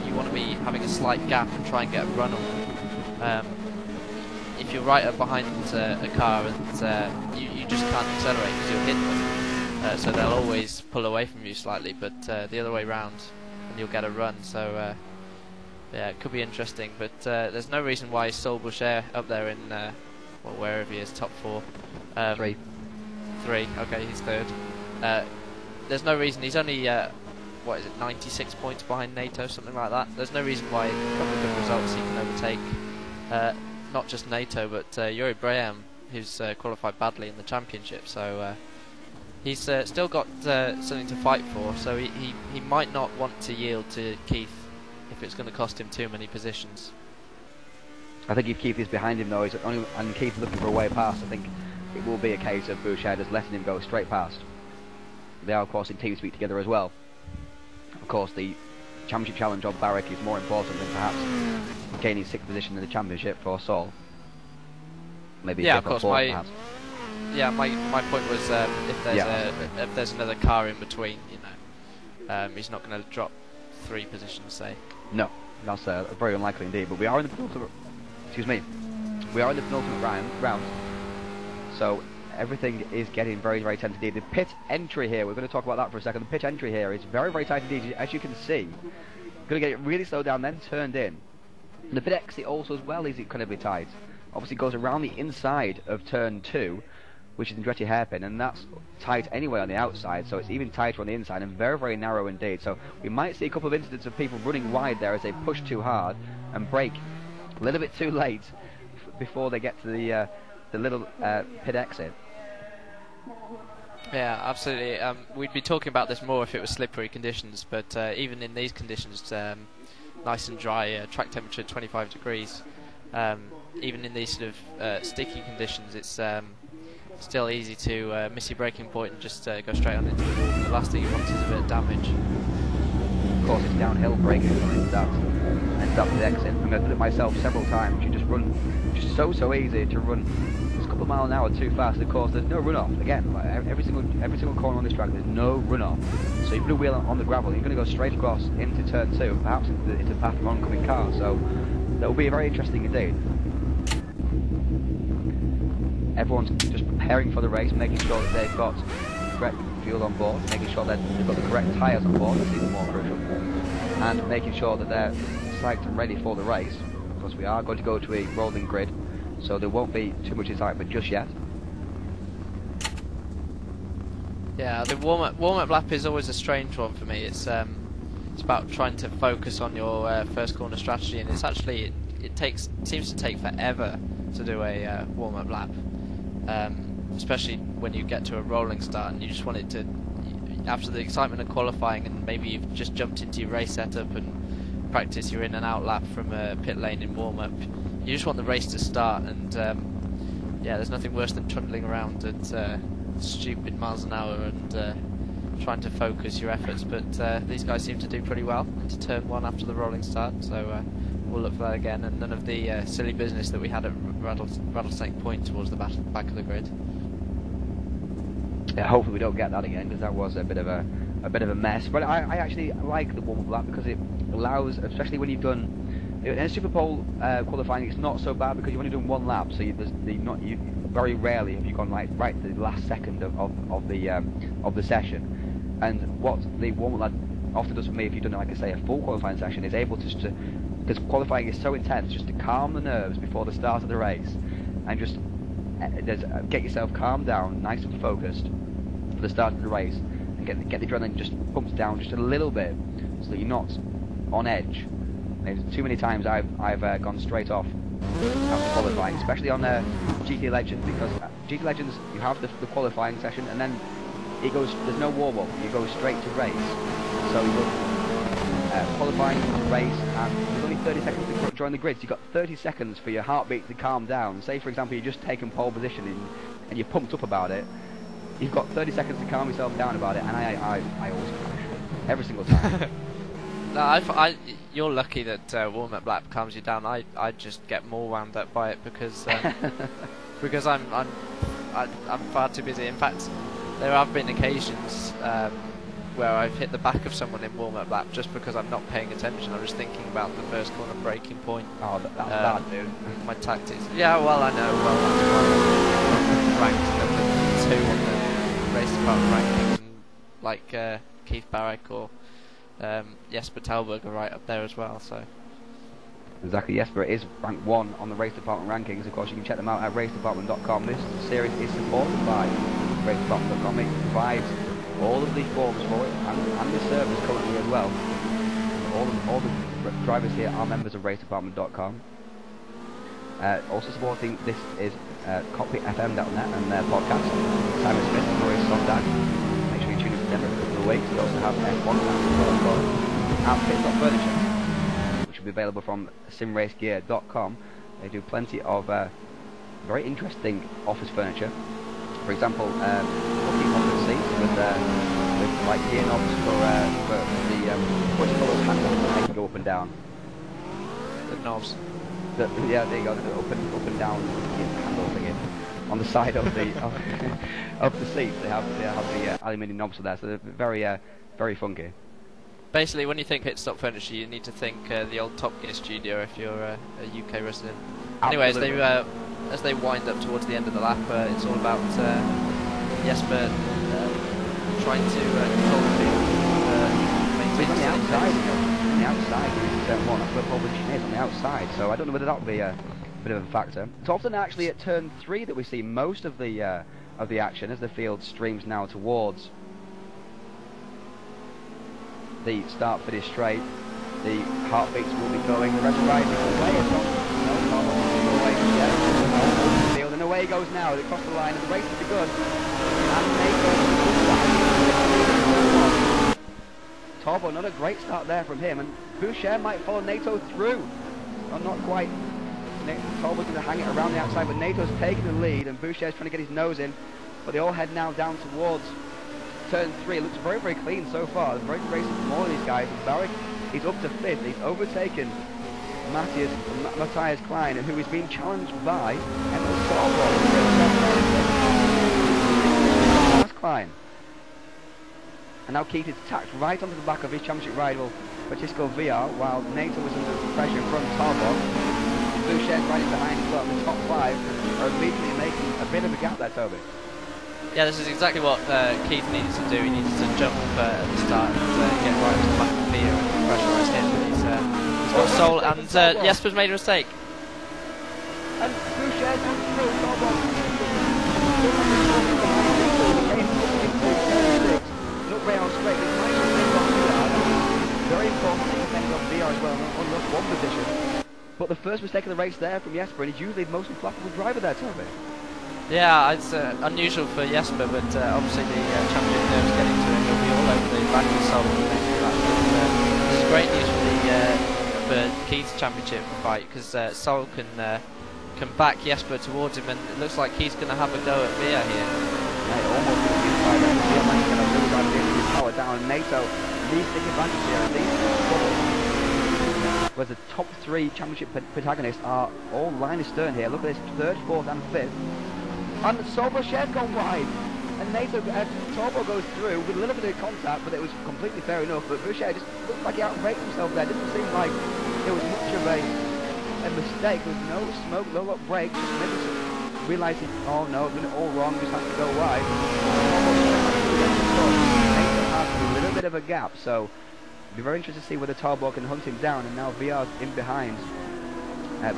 You want to be having a slight gap and try and get a run on. If you're right up behind a car and you just can't accelerate because you'll hit them, so they'll always pull away from you slightly, but the other way round, and you'll get a run. So yeah, it could be interesting, but there's no reason why Sol Boucher up there in well, wherever he is, top 4. 3. Okay, he's 3rd. There's no reason. He's only what is it, 96 points behind NATO, something like that. There's no reason why a couple of good results he can overtake not just NATO, but Yuri Braham, who's qualified badly in the championship. So he's still got something to fight for. So he might not want to yield to Keith if it's going to cost him too many positions. I think if Keith is behind him though, and Keith is looking for a way past, I think it will be a case of Boucher just letting him go straight past. They are of course in team speak together as well. Of course the championship challenge of Barrick is more important than perhaps gaining 6th position in the championship for Sol. Maybe yeah, of course. Perhaps. Yeah, my point was if there's another car in between, you know, he's not going to drop 3 positions, say. No, that's very unlikely indeed. But we are in the penultimate. Excuse me. We are in the penultimate round. So everything is getting very, very tense indeed. The pit entry here, we're going to talk about that for a second. The pit entry here is very, very tight indeed, as you can see. Going to get it really slowed down, then turned in. And the pit exit also as well is incredibly tight. Obviously goes around the inside of turn 2, which is Andretti hairpin, and that's tight anyway on the outside, so it's even tighter on the inside and very, very narrow indeed. So we might see a couple of incidents of people running wide there as they push too hard and brake a little bit too late before they get to the little pit exit. Yeah, absolutely. We'd be talking about this more if it was slippery conditions, but even in these conditions, nice and dry, track temperature 25 degrees, even in these sort of sticky conditions, it's still easy to miss your braking point and just go straight on into the wall. The last thing you want is a bit of damage. Of course it's downhill braking and that's the exit. I mean, I've done it myself several times. You just run, just so easy to run just a couple of miles an hour too fast. Of course, there's no runoff. Again, like every single corner on this track, there's no runoff. So you put a wheel on the gravel, you're going to go straight across into turn 2, perhaps into the path of oncoming cars. So that will be very interesting indeed. Everyone's just preparing for the race, making sure that they've got the correct fuel on board, making sure that they've got the correct tyres on board, that's even more crucial, and making sure that they're psyched and ready for the race, because we are going to go to a rolling grid, so there won't be too much excitement just yet. Yeah, the warm-up lap is always a strange one for me. It's about trying to focus on your first corner strategy, and it's actually it seems to take forever to do a warm-up lap, especially when you get to a rolling start and you just want it to, after the excitement of qualifying, and maybe you've just jumped into your race setup and practice your in and out lap from a pit lane in warm-up. You just want the race to start, and yeah, there's nothing worse than trundling around at stupid miles an hour and trying to focus your efforts. But these guys seem to do pretty well into turn 1 after the rolling start, so we'll look for that again, and none of the silly business that we had at Rattlesnake Point towards the back of the grid. Yeah, hopefully we don't get that again, because that was a bit of a mess. But I actually like the warm-up lap because it allows, especially when you've done in a Super Pole qualifying, it's not so bad because you've only done one lap, so very rarely have you gone like right to the last second of the session. And what the warm-up lap often does for me, if you've done like I say a full qualifying session, is able to because qualifying is so intense, just to calm the nerves before the start of the race, and just get yourself calmed down, nice and focused for the start of the race, and get the adrenaline just pumped down just a little bit, so that you're not on edge. And too many times I've gone straight off after qualifying, especially on GT Legends, because GT Legends you have the qualifying session, and then it goes. There's no warm up. You go straight to race. So you go qualifying to race, and there's only 30 seconds to join the grid. So you've got 30 seconds for your heartbeat to calm down. Say for example you've just taken pole position and you're pumped up about it. You've got 30 seconds to calm yourself down about it, and I always crash every single time. No, you're lucky that warm-up lap calms you down. I just get more wound up by it because because I'm far too busy. In fact, there have been occasions where I've hit the back of someone in warm-up lap just because I'm not paying attention. I'm just thinking about the first corner braking point. Oh, that's bad, dude. My tactics. Yeah, well, I know. Well, that's why I'm ranked number 2 on the race department rankings, and like Keith Barrick or Jesper Talberg are right up there as well. So exactly, Jesper is ranked 1 on the race department rankings. Of course, you can check them out at racedepartment.com. This series is supported by racedepartment.com. It provides all of the forums for it, and the servers currently as well. All the drivers here are members of racedepartment.com. Also supporting this is cockpitfm.net and their podcast. Simon Smith and Maurice Sondag. Make sure you tune in to them every couple of weeks. We also have F1 and Pit Furniture, which will be available from simracegear.com. They do plenty of very interesting office furniture. For example, looking office seats with like gear knobs for the what do you call those handles that make it go up and down? the knobs. Yeah, there you go. The up and down handle thingy on the side of the of the seats. They have the aluminium knobs for that, so they're very funky. Basically, when you think pit stop furniture, you need to think the old Top Gear studio if you're a UK resident. Anyway, as they wind up towards the end of the lap, it's all about Jesper trying to control the field. He's on the outside. On the outside, he's that's where pole position is, on the outside. So I don't know whether that would be a bit of a factor. It's often actually at turn 3 that we see most of the action as the field streams now towards the start finish straight. The heartbeats will be going. The rest of the riders away as well. Field, and away goes now. They cross the line, and the race has begun. And Torbo, not a great start there from him, and Boucher might follow NATO through. Well, not quite. Torbo's going to hang it around the outside, but NATO's taking the lead, and Boucher's trying to get his nose in. But they all head now down towards turn 3. It looks very, very clean so far. Very racing from all of these guys. Barrick is up to 5th. He's overtaken Matthias Klein, who is being challenged by Emil Sorbo. That's Klein. And now Keith is tacked right onto the back of his championship rival, Francisco Villar, while Nato was under pressure from Tarbog. Boucher's right behind as well. The top 5 are immediately making a bit of a gap there, Toby. Yeah, this is exactly what Keith needed to do. He needed to jump at the start and get right to the back of Villar and pressurise him. He's got Sol, and Jesper's made a mistake. And Boucher's gone through. Tarbog look very on straight. Very important to defend on VR as well, on one position. But the first mistake of the race there from Jesper, and he's usually the most unflappable driver there, Toby. Yeah, it's unusual for Jesper, but obviously the championship nerves getting to him. He'll be all over the back of Sol in the next lap. This is great news for Keith's championship fight, because Sol can back Jesper towards him, and it looks like he's going to have a go at Villar here. Yeah, almost inside there. Villar managed to get a little bit of his power down, and Nato needs to take advantage here. And these whereas the top 3 championship protagonists are all line astern here. Look at this, 3rd, 4th and 5th. And Sorbo-Cher's gone wide. And Nato, Sorbo goes through with a little bit of contact, but it was completely fair enough. But Boucher just looked like he outbraked himself there. Didn't seem like there was much of a mistake. There was no smoke, no lot brakes. Maybe realising, oh no, I've done it all wrong, just has to go wide. Nato has a little bit of a gap, so it'll be very interesting to see whether Tarbog can hunt him down. And now Villar's in behind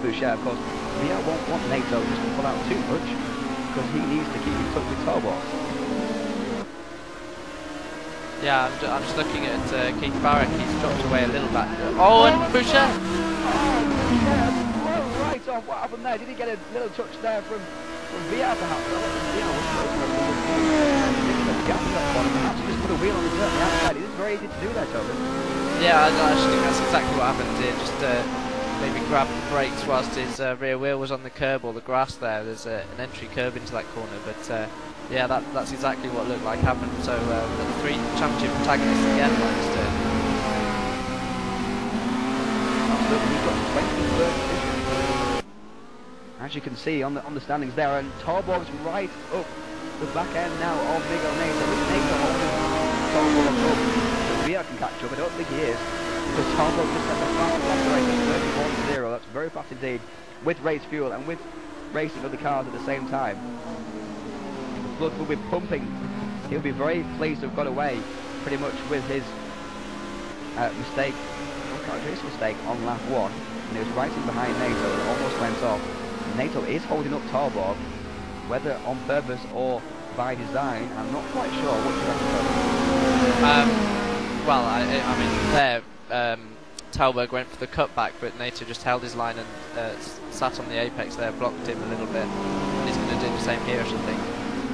Boucher. Of course, Villar won't want Nato just to pull out too much, because he needs to keep in touch with Tarbog. Yeah, I'm just looking at Keith Barrett. He's dropped away a little back. Oh, and Boucher! Right off. What happened there? Did he get a little touch there from Villar perhaps? Perhaps he just put a wheel on the dirt on the outside. It is very easy to do that, Toby. Yeah, I actually think that's exactly what happened here. Just maybe grabbed the brakes whilst his rear wheel was on the curb or the grass there. There's an entry curb into that corner, but yeah, that's exactly what looked like happened. So the 3 championship protagonists again, like Stern. We've got 23rd position. As you can see on the standings there, and Tarbog's right up the back end now of Miguel Nato. With Nato holding Tarbog up, so Villar can catch up. I don't think he is, because Tarbog just set the fastest lap of the race at 31.0. That's very fast indeed, with race fuel and with racing other cars at the same time. The blood will be pumping. He'll be very pleased to have got away pretty much with his mistake, uncharacteristic mistake on lap 1, and he was right in behind Nato and almost went off. Nato is holding up Tarbog, whether on purpose or by design. I'm not quite sure. What do you reckon? Well, I mean, there, Tarbog went for the cutback, but Nato just held his line and sat on the apex there, blocked him a little bit. And he's going to do the same here, I should think.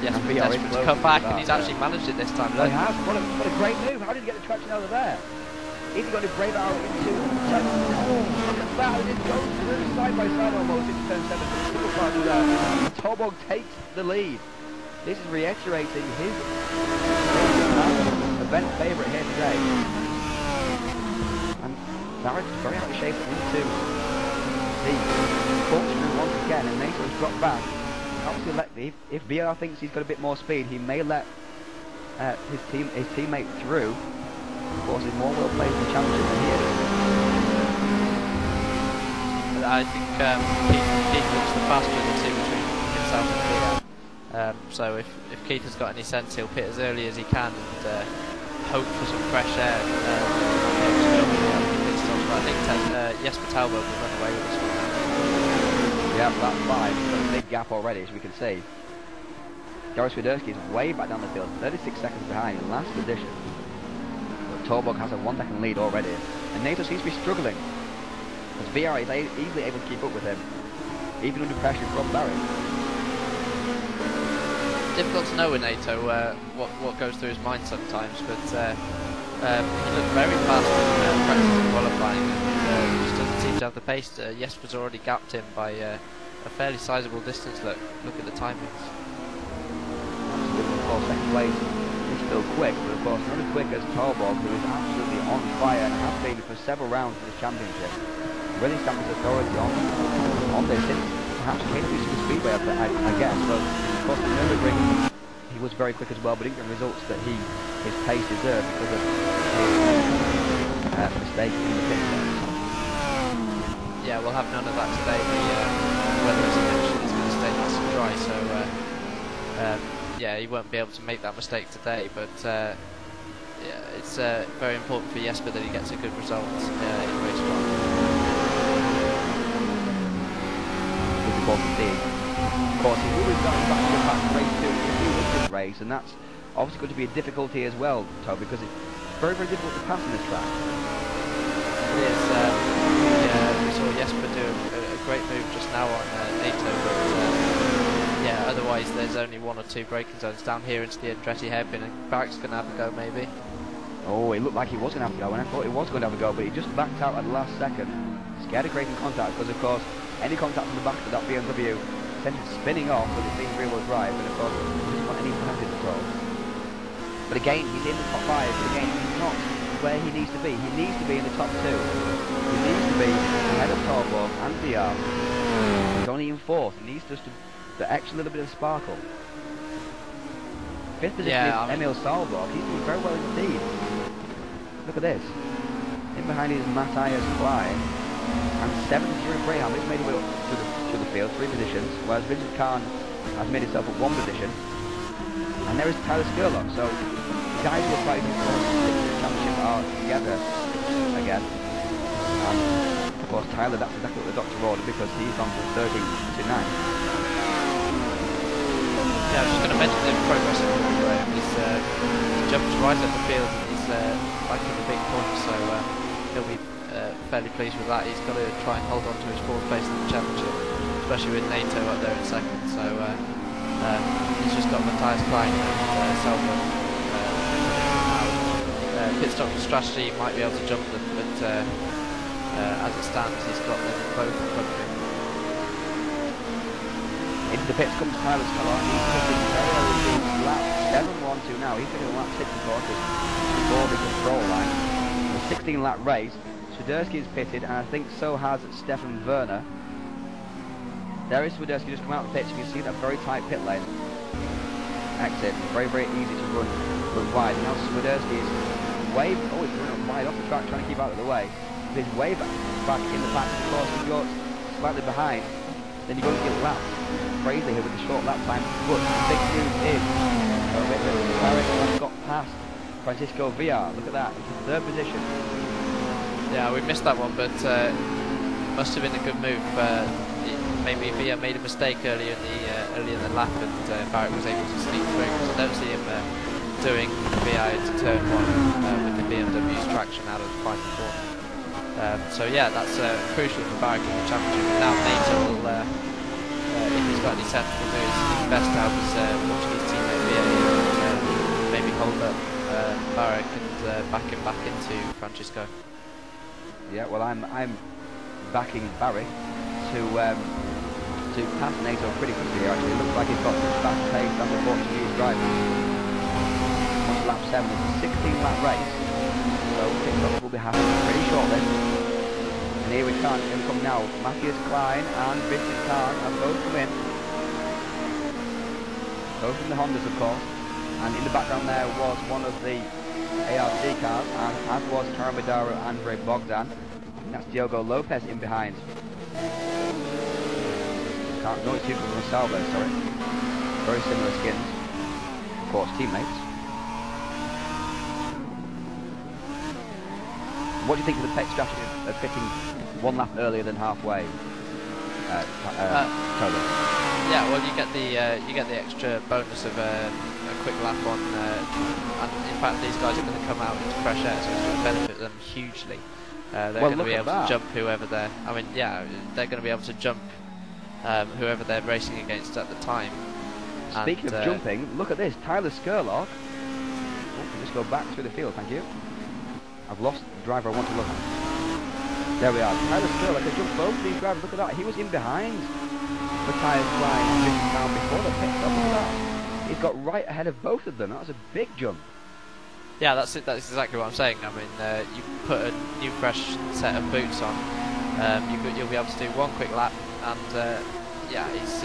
Yes, but desperate to cut back, and he's actually managed it this time. Well, he has. What a great move. How did he get the traction out of there? Is he going to brave out into... Oh, look at that. It goes through side by side almost into turn 7. Super fast there. Tarbog takes the lead. This is reiterating his event favourite here today. And Barrett's very out of shape into the corkscrew once again, and Nathan's dropped back. Obviously, if VR thinks he's got a bit more speed, he may let his teammate through. Of course, he's more well placed in the championship than he is. I think Keith looks the faster of the two between himself and VR. So if Keith has got any sense, he'll pit as early as he can and hope for some fresh air. But I think Jesper Talbot will run away with this one. Yeah, that's 5. He's got a big gap already, as we can see. Joris Swiderski is way back down the field, 36 seconds behind, in last position. But Tarbog has a 1 second lead already. And Nato seems to be struggling, as VR is easily able to keep up with him, even under pressure from Barry. Difficult to know with Nato what goes through his mind sometimes, but he looked very fast in practice and qualifying, and just doesn't seem to have the pace. Jesper's already gapped him by a fairly sizable distance. Look at the timings. For second place is still quick, but of course not as quick as Torborg, who is absolutely on fire and has been for several rounds in this championship. Really stamped his authority on this since perhaps came to the Speedway, I guess. So of course the Nürburgring, he was very quick as well, but didn't get results that his pace deserved because of his mistake in the pit stop. Yeah, we'll have none of that today. The weather, as I mentioned, is going to stay nice and dry, so yeah, he won't be able to make that mistake today. But yeah, it's very important for Jesper that he gets a good result in race 1. Difficult to see. Of course, he's always got back to the back race 2 if he wins this race, and that's obviously going to be a difficulty as well, Toby, because it's very, very difficult to pass on this track. It is. Yeah, we saw Jesper do a great move just now on NATO, but yeah, otherwise there's only 1 or 2 braking zones down here into the Andretti hairpin, and Barrick's going to have a go maybe. Oh, it looked like he was going to have a go, and I thought he was going to have a go, but he just backed out at the last second. Scared of creating contact, because of course any contact from the back of that BMW sent it spinning off with it being rear-wheel drive, and of course he doesn't want any penalties at all. But again, he's in the top 5, but again, he's not where he needs to be. He needs to be in the top 2. He needs to be ahead of Torborg and VR. He's only in 4th. He needs just the extra little bit of sparkle. 5th position is Emil Salborg. He's doing very well indeed. Look at this. In behind is Matthias Klein. And 7th is Juri Braham. He's made his way up to the field, 3 positions, whereas Vincent Kahn has made himself up 1 position. And there is Tyler Skurlock. So the guys who are fighting for the championship are together again. And of course Tyler, that's exactly what the doctor ordered, because he's on from 13 to 9. Yeah, I was just going to mention the progress of Graham. He's jumped right at the field and he's back in the big point, so he'll be fairly pleased with that. He's got to try and hold on to his 4th place in the championship, especially with NATO up there in 2nd. So he's just got Matthias Klein and Salborg. Pit stop strategy might be able to jump them, but as it stands, he's got them both in front of him. Into the pits comes Tyler Skurlock. He's pitting very early in lap 7.12 now. He's pitting on lap 6 of course, before the control line. A 16-lap race. Swiderski is pitted, and I think so has Stefan Werner. There is Swiderski just come out of the pits. You can see that very tight pit lane exit. Very, very easy to run wide. Now Swiderski is way, oh, he's running wide off the track, trying to keep out of the way. He's way back in the back. Of course, if you're slightly behind, then you're going to get lapped. Crazy here with the short lap time. But the big news is Barrick has got past Francisco Villar. Look at that. It's in 3rd position. Yeah, we missed that one, but must have been a good move. Maybe Villar made a mistake earlier in the lap, and Barrick was able to sneak through, because I don't see him doing Villar into turn 1 with the BMW's traction out of the final corner. So yeah, that's crucial for Barrick in the championship. And now NATO will, if he's got any sensible moves, it's best to have his Portuguese teammate Villar maybe hold up Barrick and back him back into Francisco. Yeah, well, I'm backing Barrick to pass NATO pretty quickly here. Actually, it looks like he's got the fast pace than the Portuguese driver. On to lap 7, it's a 16-lap race, so pit stops will be happening pretty shortly. And here we come now. Matthias Klein and Vincent Kahn have both come in. Both from the Hondas, of course. And in the background there was one of the ARC cars, and as was Karamidara and Andre Bogdan. And that's Diogo Lopez in behind. No, it's Hugo Gonçalves, sorry. Very similar skins. Of course, teammates. What do you think of the pit strategy of pitting 1 lap earlier than halfway? Yeah, well, you get the extra bonus of a quick lap on, and in fact these guys are going to come out into fresh air, so it's going to benefit them hugely. They're going to be able to jump whoever they're. I mean, yeah, they're going to be able to jump whoever they're racing against at the time. Speaking of jumping, look at this, Tyler Skurlock. Oh, can just go back through the field, thank you. I've lost the driver I want to look at. There we are. Tyler Skurlock has jumped both these drivers. Look at that. He was in behind Matthias Klein and Vincent Kahn before the pit stop. Look at that. He's got right ahead of both of them. That was a big jump. Yeah, that's it. That's exactly what I'm saying. I mean, you put a new fresh set of boots on, you'll be able to do one quick lap, and yeah, he's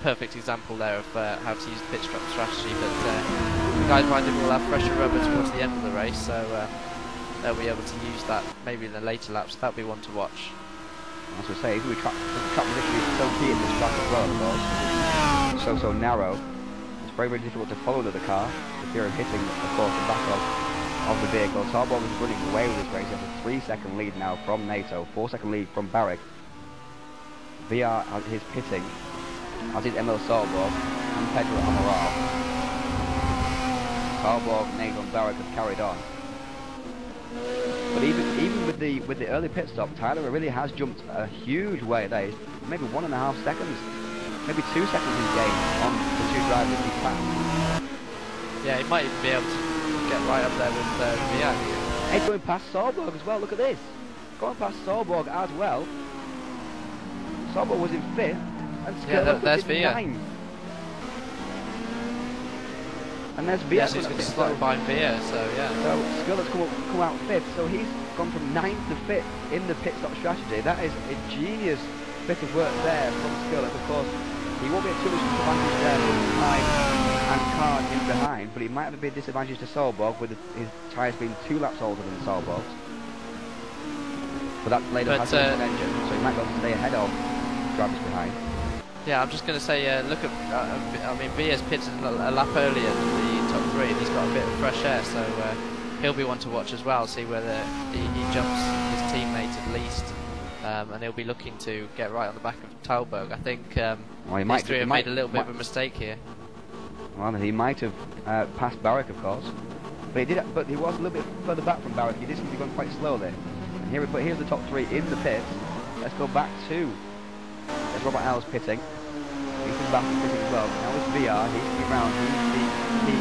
perfect example there of how to use the pit stop strategy. But the guys behind him will have fresher rubber towards the end of the race, so they'll be able to use that maybe in the later laps. That'll be one to watch. As I say, the track position is so key in this track as well, of course. So narrow. It's very, very difficult to follow the car, the fear of hitting, of course, the back of the vehicle. Tarbog is running away with this race. He has a 3-second lead now from NATO, 4-second lead from Barrick. VR is pitting, as is Emil Tarbog and Pedro Amaral. Tarbog, NATO and Barrick have carried on. But even with the early pit stop, Tyler really has jumped a huge way there. Maybe 1.5 seconds. Maybe 2 seconds in game on the two drivers he's passed. Yeah, he might even be able to get right up there with VR. He's going past Sorborg as well, look at this. Going past Sorborg as well. Sorborg was in 5th, and Skurlock was in 9th. And there's VR. Yeah, so he's going to slot by VR, so yeah. So Skurlock's come out 5th, so he's gone from 9th to 5th in the pit stop strategy. That is a genius bit of work there from Skurlock, of course. He won't be at too much disadvantage there with time and car in behind, but he might have a bit disadvantage to Solborg with his tyres being 2 laps older than Solborg's. But that later has an engine, so he might be able to stay ahead of drivers behind. Yeah, I'm just going to say, look at, I mean, Via's pitted a lap earlier than the top 3, and he's got a bit of fresh air, so he'll be one to watch as well, see whether he jumps his teammate at least. And he'll be looking to get right on the back of Talberg. I think these three have made a little bit of a mistake here. Well, he might have passed Barrick, of course, but he was a little bit further back from Barrick. He did seem to be going quite slowly. And here's the top 3 in the pits. Let's go back to. There's Robert Alves pitting. He's been back pitting as well. Now it's VR. He's coming round. He's the key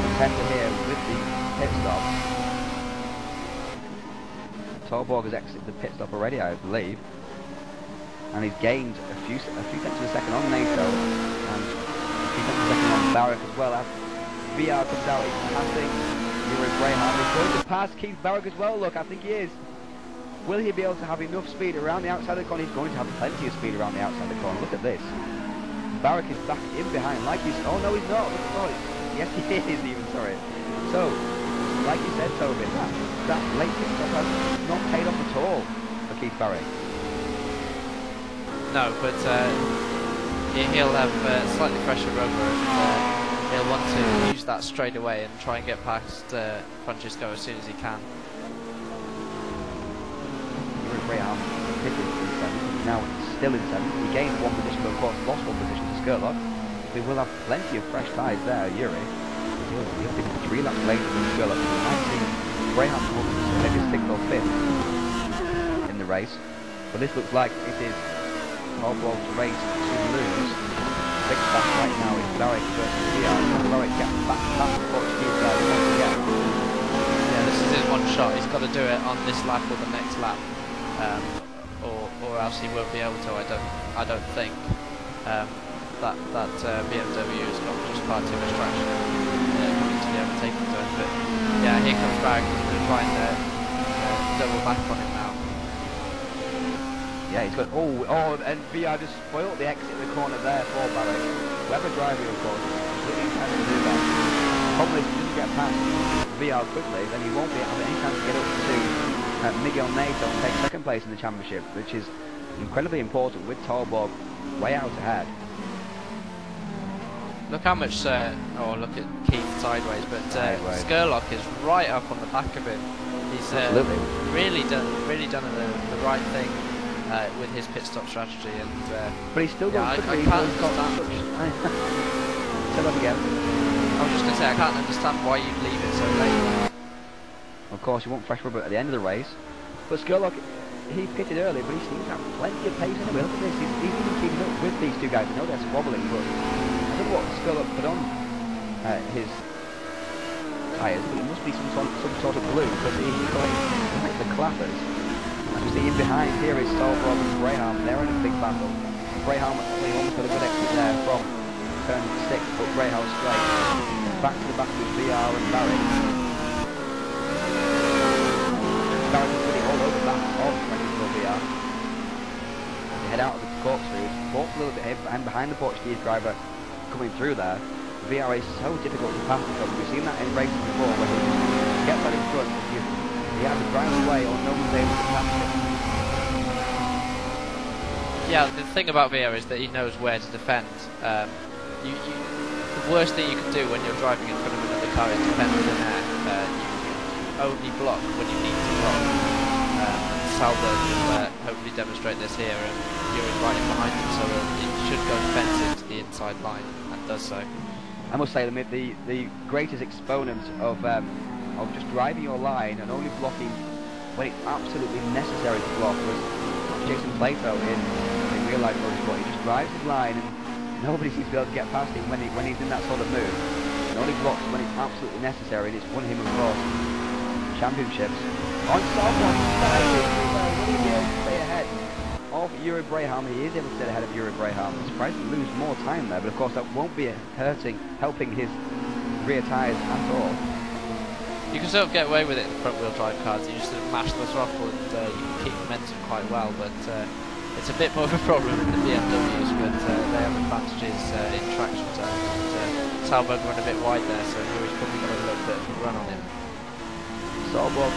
contender here with the pit stop. Tolborg has exited the pit stop already, I believe, and he's gained a few seconds a second on NATO and a few seconds a second on Barrick as well. As VR comes out, he's passing Yuri Graham. He's going to pass Keith Barrick as well. Look, I think he is. Will he be able to have enough speed around the outside of the corner? He's going to have plenty of speed around the outside of the corner. Look at this. Barrick is back in behind, like he's. Oh no, he's not. Look at that. Yes, he is even. Sorry. So, like you said, Toby, that late pit stop has not paid off at all for Keith Barrick. No, but he'll have slightly fresher rubber, and he'll want to use that straight away and try and get past Francisco as soon as he can. Graham pitted in 7th, now still in 7th. He gained 1 position, but of course lost 1 position to Skurlock. We will have plenty of fresh tyres there, Yuri. He'll be 3 laps later than Skurlock. We might see Graham come up to maybe 6th or 5th in the race. But this looks like it is Tolborg's race to lose. 6th back right now is Barrick versus VR. Barrick gets back past the Portuguese guy once again. Yeah, this is his one shot. He's got to do it on this lap or the next lap. Or else he won't be able to. I don't think that BMW has got just far too much traction coming to be able to take the turn. But yeah, here comes Barrick. He's going to try and double back on him now. Yeah, he's got and VR just spoiled the exit of the corner there for Barrick. Whoever driving, of course, really intended to do that. Probably if he doesn't get past VR quickly, then he won't be having any chance to get up to Miguel Nato and take 2nd place in the championship, which is incredibly important with Tolborg way out ahead. Look how much, look at Keith sideways, but Skurlock is right up on the back of him. He's really done the right thing with his pit stop strategy, and but he's still going quickly. I can't understand. Say that again. I was just going to say I can't understand why you'd leave it so late. Of course, you want fresh rubber at the end of the race, but Skurlock, he pitted early, but he seems to have plenty of pace anyway. Look at this, he's even keeping up with these two guys. I know they're squabbling, but I don't know what Skurlock put on his tyres, but it must be some sort of glue, because he's going like the clappers. As you see in behind here is Tolborg and Graham. They're in a big battle. Graham almost got a good exit there from turn 6 6th up Greyhound Straight. Back to the back with VR and Barry. Barry is really all over the back of 24 VR. They head out of the corkscrew, walks a little bit behind the Portuguese driver coming through there. VR is so difficult to pass because we've seen that in races before where he just gets that in front. He has a ground away or no one's able to catch him. Yeah, the thing about VR is that he knows where to defend. The worst thing you can do when you're driving in front of another car is defend in air. You only block when you need to block. Salberg will hopefully demonstrate this here, and Yuri's right in behind him, so it should go defensive to the inside line, and does so. I must say, the greatest exponent of just driving your line and only blocking when it's absolutely necessary to block was Jason Plato in real life motorsport. He just drives his line and nobody seems to be able to get past him when he's in that sort of mood. And only blocks when it's absolutely necessary, and it's won him, of course, championships. On someone, will he be able to stay ahead of Yuri Braham? He is able to stay ahead of Yuri Braham. I'm surprised to lose more time there, but of course that won't be helping his rear tyres at all. You can sort of get away with it in the front wheel drive cars. You just sort of mash the throttle and you can keep momentum quite well, but it's a bit more of a problem in the BMWs, but they have advantages in traction zones. Salberg run a bit wide there, so Yuri's probably got a little bit of a run on him. Salberg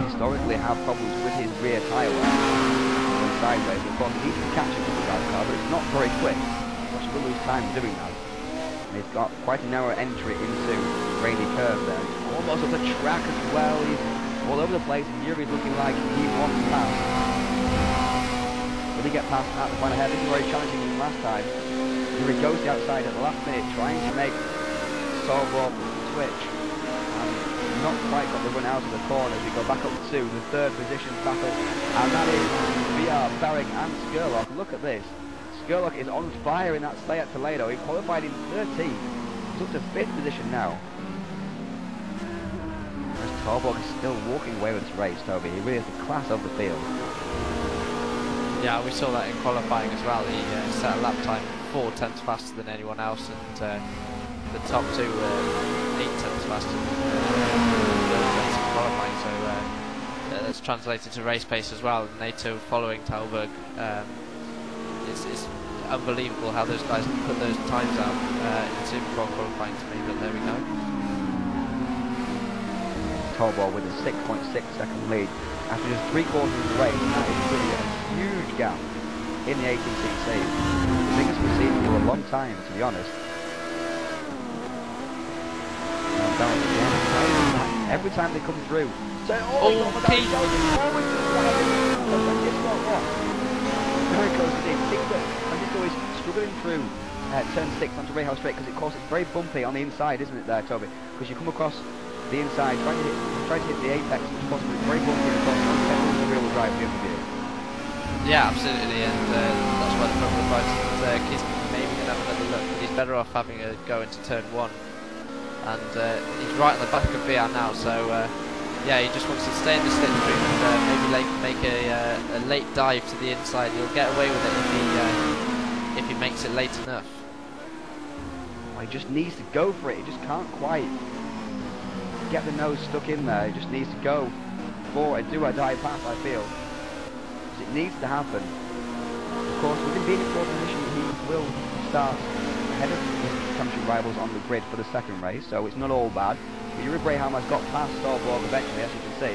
historically have problems with his rear tyre wear and sideways. Of course, he needs to catch it with the drive car, but it's not very quick, so he will lose time doing that. And he's got quite a narrow entry into Rainy Curve there. Almost up the track as well. He's all over the place, and Yuri's looking like he wants past. Will he get past at the final head? This is very challenging him last time. Yuri goes to the outside at the last minute, trying to make Salberg switch. Not quite got the run out of the corner as we go back up to the third position battle, and that is VR, Barrick and Skurlock. Look at this. Skurlock is on fire in that stay at Toledo. He qualified in 13th. He's up to 5th position now. As Salberg is still walking away with this race, Toby. He really is the class of the field. Yeah, we saw that in qualifying as well. He set a lap time 4 tenths faster than anyone else, and the top two were 8 tenths faster than qualifying, so that's translated to race pace as well. NATO following Talberg, it's unbelievable how those guys can put those times out in Supercar qualifying to me, but there we go. Talberg with a 6.6 second lead after just 3/4 of the race. That is really a huge gap in the ATCC. The biggest we've seen for a long time, to be honest. Every time they come through. So, Pete! Very close indeed. Francisco is struggling through turn 6 onto Rahal Straight because of course it's very bumpy on the inside, isn't it there, Toby? Because you come across the inside, trying to hit the apex, which is possible. It's very bumpy and of course the real drive the other view. Yeah, absolutely, and that's why the front wheel drive is maybe going to have another look, but he's better off having a go into turn 1. And he's right on the back of VR now, so yeah, he just wants to stay in the slipstream and maybe make a late dive to the inside. He'll get away with it if he makes it late enough. Well, he just needs to go for it. He just can't quite get the nose stuck in there. He just needs to go for a do-or-die pass, I feel. Because it needs to happen. Of course, with him being in 4th position, he will start ahead of his championship rivals on the grid for the second race, so it's not all bad. Yuri Braham has got past Salberg eventually, as you can see.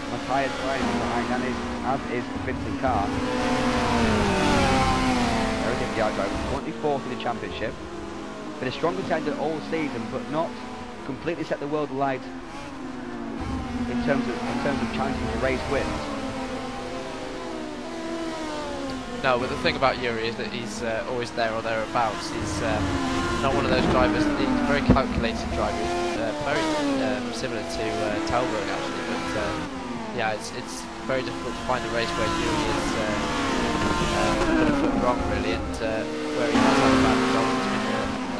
Matthias Klein is behind, and as is the Vincent car. There is the driver, 24th in the championship. Been a strong contender all season, but not completely set the world alight in terms of challenging for race wins. No, but the thing about Yuri is that he's always there or thereabouts. He's not one of those drivers. He's a very calculated driver. Very similar to Talberg actually, but yeah, it's very difficult to find a race where Yuri is put a foot wrong really, and where he has had a bad result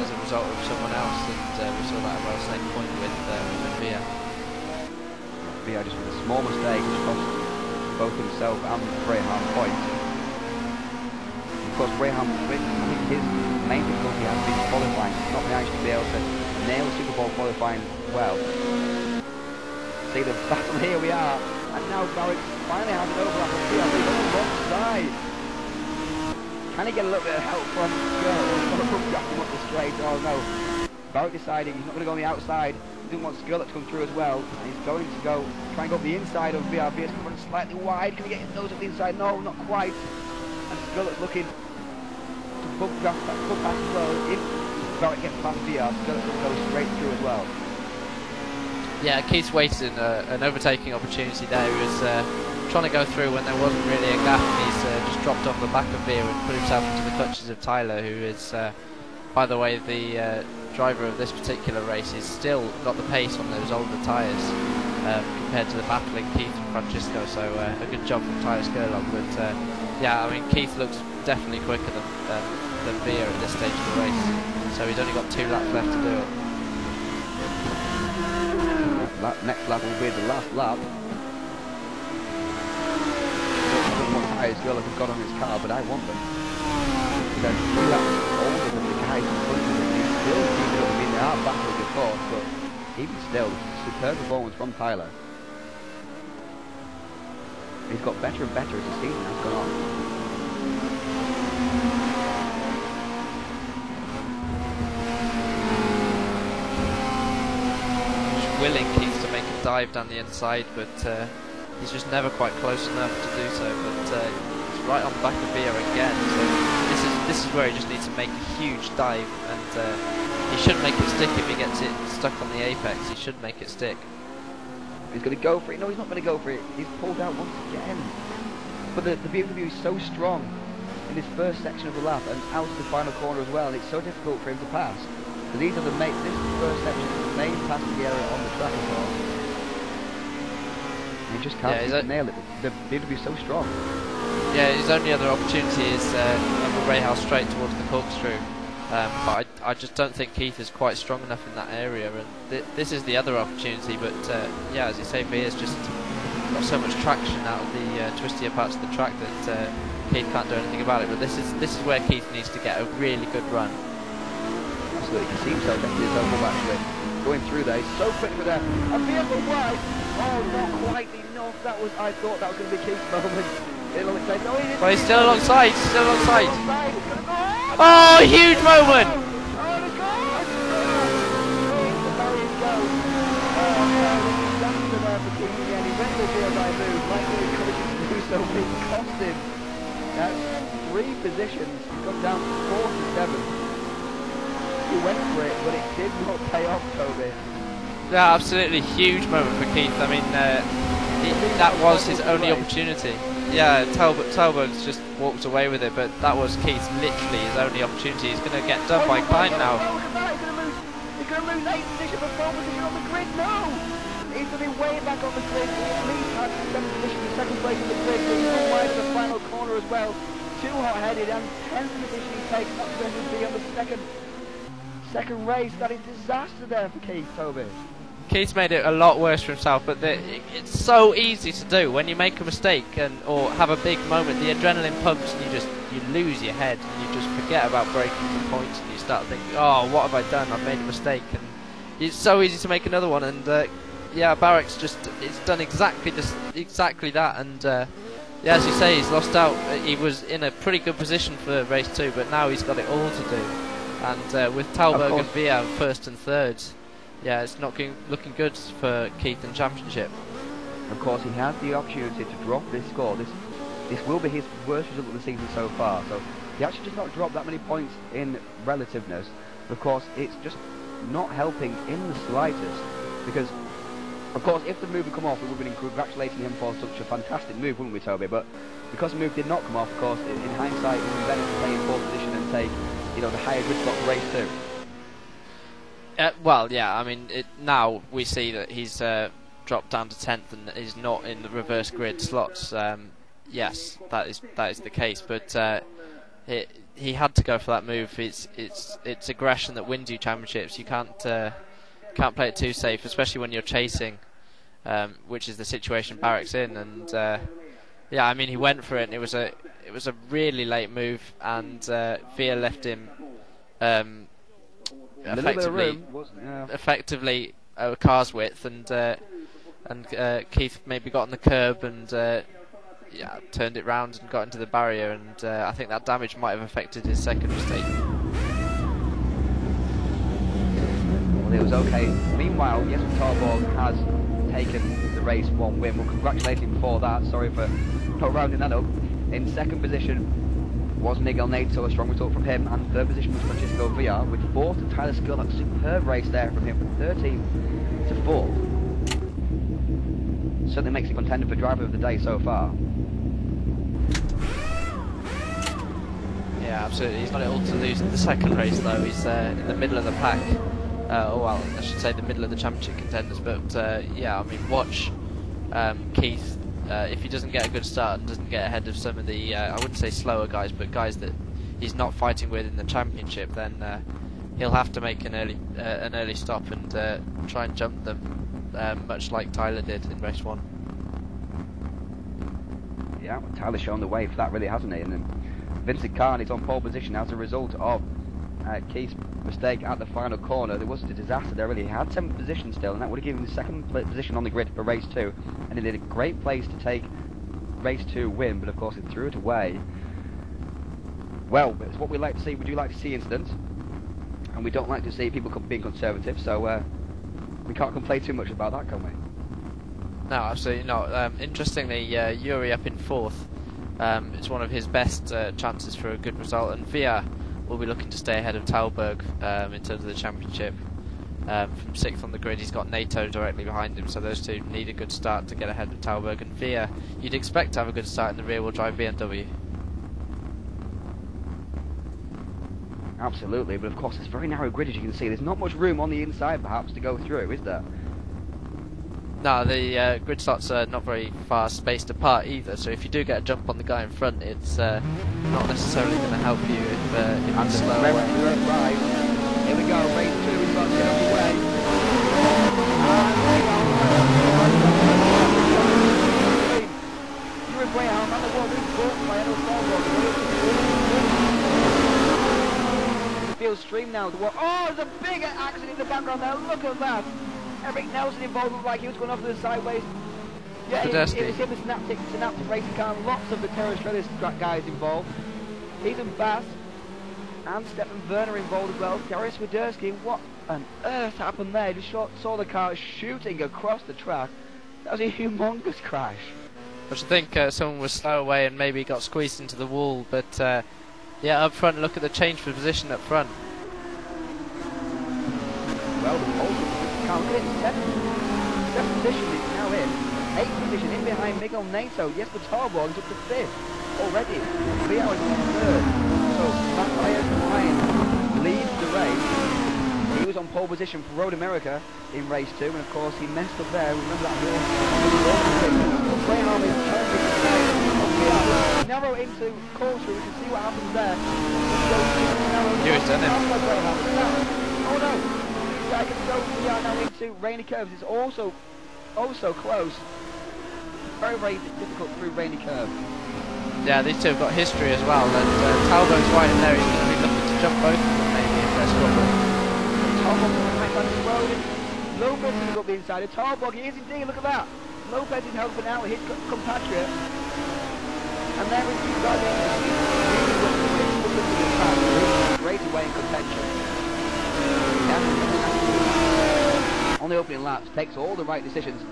as a result of someone else, and we saw that at Wells Lake Point with Via. Via just with a small mistake which cost both himself and Braham points. Of course, Braham having his main difficulty has been qualifying. He's not managed to be able to nail Super Bowl qualifying well. See the battle, here we are, and now Barrett finally has an overlap on PRB on the wrong side. Can he get a little bit of help from Skirlet? Drafting up the straight. Oh no. Barrett deciding he's not going to go on the outside. He doesn't want Skirlet to come through as well. And he's going to go try and go up the inside of VRB. It's coming slightly wide. Can he get his nose up the inside? No, not quite. And Skirlet's looking to bump past as well. If Barrett gets past VR, Skirlet's going to go straight through as well. Yeah, Keith's waited an overtaking opportunity there. He was trying to go through when there wasn't really a gap, and he's just dropped off the back of Veer and put himself into the clutches of Tyler, who is, by the way, the driver of this particular race. He's still got the pace on those older tyres compared to the battling Keith and Francisco, so a good job from Tyler Skurlock. But yeah, I mean, Keith looks definitely quicker than Veer at this stage of the race, so he's only got 2 laps left to do it. Next lap will be the last lap. Tyres Skurlock has got on his car, but I want them. They're 3 laps older than the guys in front of him. He's still keeping up. I mean, they are battling of course, but even still, superb performance from Tyler. He's got better and better as the season has gone on. Willing Keith to make a dive down the inside, but he's just never quite close enough to do so. But he's right on the back of Veer again, so this is where he just needs to make a huge dive, and he should make it stick if he gets it stuck on the apex. He should make it stick. He's going to go for it. No, he's not going to go for it. He's pulled out once again. But the BMW is so strong in this first section of the lap and out of the final corner as well, and it's so difficult for him to pass. So these are this is the first section of the main passing area on the track as well. And he just can't seem to nail it. The BMW is so strong. Yeah, his only other opportunity is on the Rahal straight towards the corkscrew. But I just don't think Keith is quite strong enough in that area, and this is the other opportunity. But yeah, as you say, Veer's just got so much traction out of the twistier parts of the track that Keith can't do anything about it. But this is where Keith needs to get a really good run. Absolutely, he seems so definitely his own actually. Going through there, he's so quick for there. And vehicle wide. Oh, not quite enough. I thought that was going to be Keith's moment. But he's still alongside. Oh, huge moment! That's 3 positions. He's gone down to 47. He went for it, but it did not pay off, Toby. Yeah, absolutely huge moment for Keith. I mean, that was his only opportunity. Yeah, Talbot's just walked away with it, but that was Keith's literally his only opportunity. He's going to get done by Klein now. He's going to lose 8th position for 4th position on the grid. No! He's going to be way back on the grid. He at least had 7th position for 2nd place on the grid, but he's gone wide in the final corner as well. Too hot-headed, and 10th position he takes, not going to be on the second race. That is disaster there for Keith, Toby. Keith's made it a lot worse for himself, but it's so easy to do when you make a mistake or have a big moment. The adrenaline pumps, and you lose your head, and you just forget about breaking the points, and you start thinking, oh, what have I done? I've made a mistake, and it's so easy to make another one. And yeah, Barrick's it's done exactly that, and yeah, as you say, he's lost out. He was in a pretty good position for race 2, but now he's got it all to do. And with Talberg and Via first and thirds, yeah, it's not looking good for Keith in championship. Of course, he has the opportunity to drop this score. This will be his worst result of the season so far. So he actually does not drop that many points in relativeness. Of course, it's just not helping in the slightest. Because, of course, if the move had come off, we would have been congratulating him for such a fantastic move, wouldn't we, Toby? But because the move did not come off, of course, in hindsight, it would be better to stay in 4th position and take, the higher grid spot for race 2. Well, yeah, I mean, now we see that he's dropped down to 10th and is not in the reverse grid slots. Yes, that is the case, but he had to go for that move. It's aggression that wins you championships. You can't play it too safe, especially when you're chasing, which is the situation Barrick's in. And Yeah, I mean he went for it, and it was a really late move, and Via left him effectively a car's width, and Keith maybe got on the curb and yeah, turned it round and got into the barrier, and I think that damage might have affected his second mistake. Well, it was okay. Meanwhile, Jesper Tarborg has taken the race 1 win. We'll congratulate him for that. Sorry for not rounding that up. In second position was Miguel Nato, a strong result from him, and third position was Francisco Villar, with fourth to Tyler Skurlock. A superb race there from him, from 13th to 4th. Certainly makes a contender for driver of the day so far. Yeah, absolutely. He's got it all to lose in the second race, though. He's in the middle of the pack. Oh well, I should say the middle of the championship contenders. But yeah, I mean, watch Keith. If he doesn't get a good start and doesn't get ahead of some of the, I wouldn't say slower guys, but guys that he's not fighting with in the championship, then he'll have to make an early stop and try and jump them, much like Tyler did in race 1. Yeah, well, Tyler's shown the way for that, really, hasn't he? And then Vincent Kahn is on pole position as a result of Keith's mistake at the final corner. There was a disaster there, really. He had 7th position still, and that would have given him the second position on the grid for race 2, and he did a great place to take race 2 win, but of course it threw it away. Well, it's what we like to see. We do like to see incidents, and we don't like to see people being conservative, so we can't complain too much about that, can we? No, absolutely not. Interestingly, Yuri up in 4th. It's one of his best chances for a good result, and Via will be looking to stay ahead of Talberg in terms of the championship. From 6th on the grid, he's got NATO directly behind him, so those two need a good start to get ahead of Talberg. And Via, you'd expect to have a good start in the rear-wheel drive BMW. Absolutely, but of course it's a very narrow grid, as you can see. There's not much room on the inside, perhaps, to go through, is there? No, the grid slots are not very far spaced apart either, so if you do get a jump on the guy in front, it's not necessarily going to help you if it's slow away. Right. Here we go, race 2, we've got to get underway. You're way out, and the wall being caught by Edo Field stream now. Oh, there's a big accident in the background there, look at that. Eric Nelson involved, looked like he was going off to the sideways. Yeah, it was him, the Synaptic racing car, and lots of the Terra Australis guys involved. Ethan Bass and Stefan Werner involved as well. Darius Swiderski, what on earth happened there? Just saw the car shooting across the track. That was a humongous crash. I should think someone was slow away and maybe got squeezed into the wall, but yeah, up front, look at the change for position up front. Well, the pole can't get it. 7th position is now in. 8th position in behind Miguel Nato. Jesper Tarborg is up to 5th already. Leo is on 3rd. So Matthias Klein leads the race. He was on pole position for Road America in race 2, and of course he messed up there. Remember that Graham is trying to narrow into Corkscrew. We can see what happens there. He was done it. Oh no! I can go now into rainy curves. It's also close. Very, very difficult through rainy curves. Yeah, these two have got history as well, and Talbot's right in there. He's going to be looking to jump both of them maybe if they're struggling. Talbot on the right side of the road. Lopez is going to go up the inside. Talbot, he is indeed, look at that. Lopez is helping out his compatriot. And there is the guardian. Straight away in contention. On the opening laps, takes all the right decisions.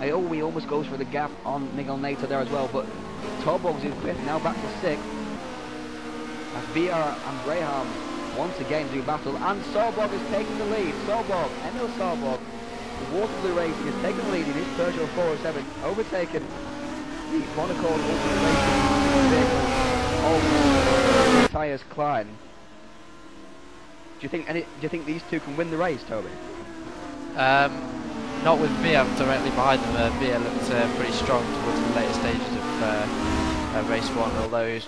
He almost goes for the gap on Miguel Nato there as well, but Tarborg's in 5th, now back to 6th. As VR and Graham once again do battle, and Sarborg is taking the lead. Emil Sarborg, the Waterloo Racing, has taken the lead in his Peugeot 407, overtaken the Monaco Ultimate Racing vehicle of Matthias Klein. Do you think these two can win the race, Toby? Not with Via directly behind them. Via looked pretty strong towards the later stages of race 1, although he was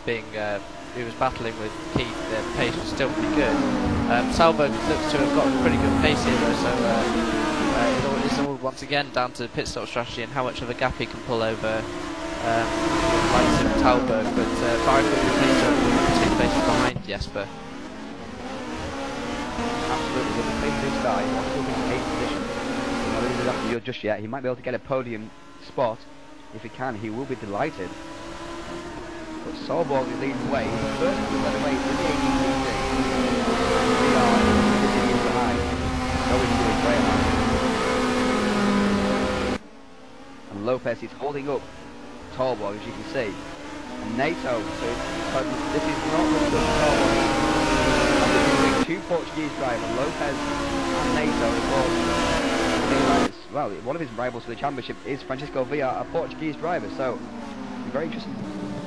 battling with Keith. The pace was still pretty good. Salberg looks to have got a pretty good pace here, though, so it's all once again down to pit stop strategy and how much of a gap he can pull over likes of Talberg, but Barrett with Nato 2 places behind Jesper. Absolutely, with the place to start, he's still in 8th position. Not really after you just yet. He might be able to get a podium spot. If he can, he will be delighted. But Solborg is leading the way. He's the first to let away in the ATCC. We are 50 years behind. So is doing great. And Lopez is holding up Solborg, as you can see. And NATO, so this is not really good for Solborg. Two Portuguese drivers, Lopez and NATO, of course. Well, one of his rivals for the championship is Francisco Villa, a Portuguese driver. So, very interesting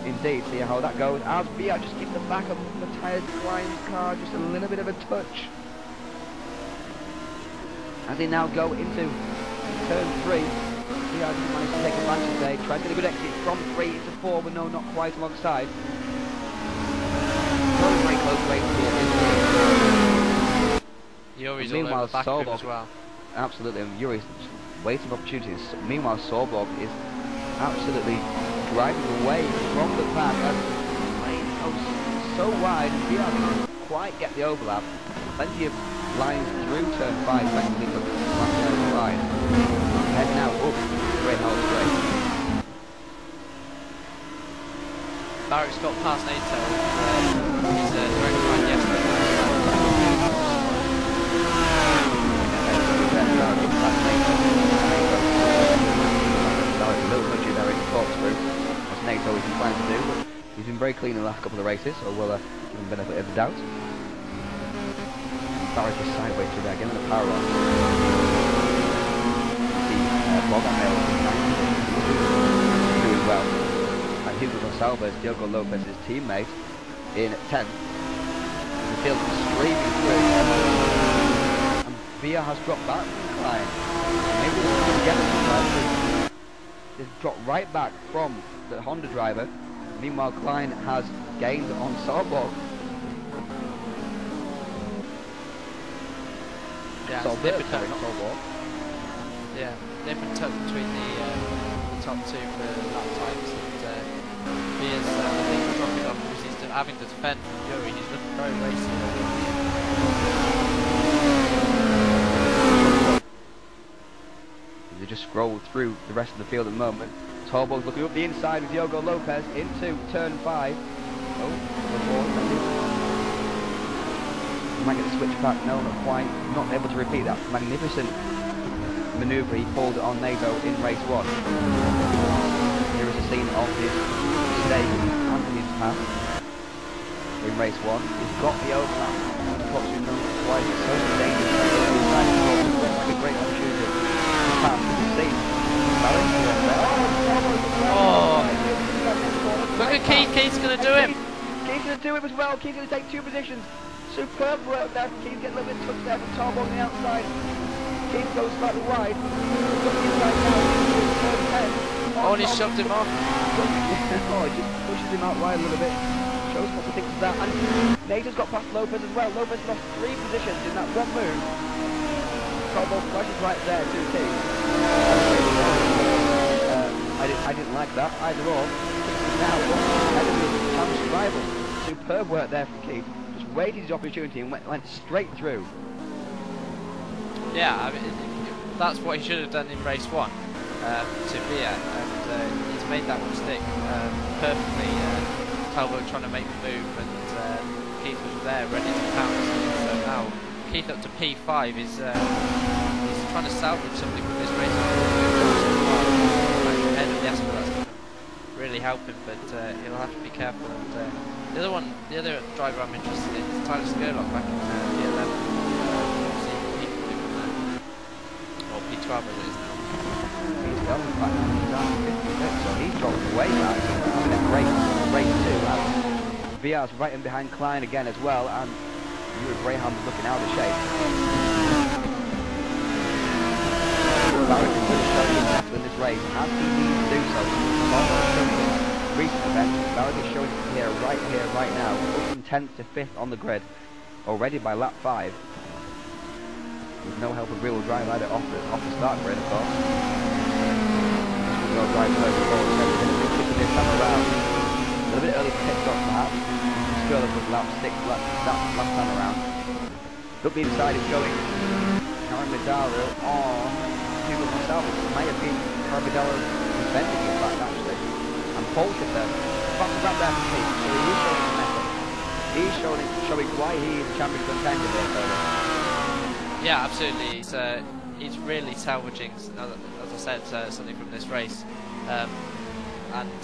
indeed to see how that goes. As Villa just keeps the back of the tyres Klein's car just a little bit of a touch. As they now go into turn 3, Villa has managed to take advantage there. Tries to get a good exit from 3 into 4, but no, not quite alongside. Very close race here. Yuri's all over the back of him as well. Absolutely, and Yuri's waiting for opportunities. Meanwhile, Solborg is absolutely driving away from the pack as the lane goes so wide and Villa doesn't quite get the overlap. Plenty of lines through turn 5, thankfully, but not turn 5. Head now up, Great Hall Straight. Barrett's got past Nato, he's direct behind Jesper. A little nudge there in corkscrew, as NATO is inclined to do, but he's been very clean in the last couple of races, so we'll give him benefit of the doubt. Barrett is sideways through there again with a power on. The Bob Hale doing well. And Hugo Gonçalves, Diogo Lopez's teammate, in 10th. The field is streaming through. And Villa has dropped back from Klein. Maybe they'll get it somewhere. They've dropped right back from the Honda driver. Meanwhile, Klein has gained on Solborg. Yeah, Solborg. Yeah, nip and tuck between the top 2 for lap times. And he is, I think, dropping off because he's having to defend Yuri. He's looking very racy. They just scroll through the rest of the field at the moment. Solborg's looking up the inside with Diogo Lopez into turn 5. Oh, might get the switch back. No, not quite. Not able to repeat that magnificent manoeuvre he pulled on NATO in race 1. Here is a scene of his mistake and his pass in race 1. He's got the overlap. Unfortunately, no, why is it so dangerous? Like a great opportunity. Oh! Look at Keith. Keith's going to do him. Keith's going to do it as well. Keith's going to take 2 positions. Superb work there from Keith. Get a little bit of touch there from Tom on the outside. Keith goes slightly wide. Oh, and he shoved him off. Oh, he just pushes him out wide a little bit. Shows what he thinks of that. And Nato's got past Lopez as well. Lopez lost 3 positions in that one move. Solborg flashes right there to Keith. I didn't like that either or. Now ahead of his challenge rival. Superb work there from Keith. Just waited his opportunity and went straight through. Yeah, I mean, that's what he should have done in race 1 to Villa, and he's made that mistake perfectly. Talbot trying to make the move, and Keith was there ready to pounce. So now Keith up to P5 is he's trying to salvage something from this race. Ahead of Jesper, that's going to really help him, but he'll have to be careful. And the other driver I'm interested in is Tyler Skurlock back in P11. See what he can do from there. Or P12 as it is now. He's gone back now, so he's dropped way back. Having a great race too. Villa's right in behind Klein again as well, and Yuri Braham's looking out of shape. Barrett is really showing himself in this race, as he needs to do so. Recent event, Barrett is showing it here, right now, up from 10th to 5th on the grid, already by lap 5. With no help of real drive either off the start grid, of course. Real drive first of all, this time around. A little bit early pit stop perhaps. Skurlock was lap 6 last time around. Look, the inside is going Caramidaro on Hugo Gonzalez. It may have been Caramidaro defending in fact actually. And Paul hit there. Back to back there for Keith. So he is showing his method. He's showing why he is a champion contender there, Taylor. Yeah, absolutely. He's really salvaging, as I said, something from this race. And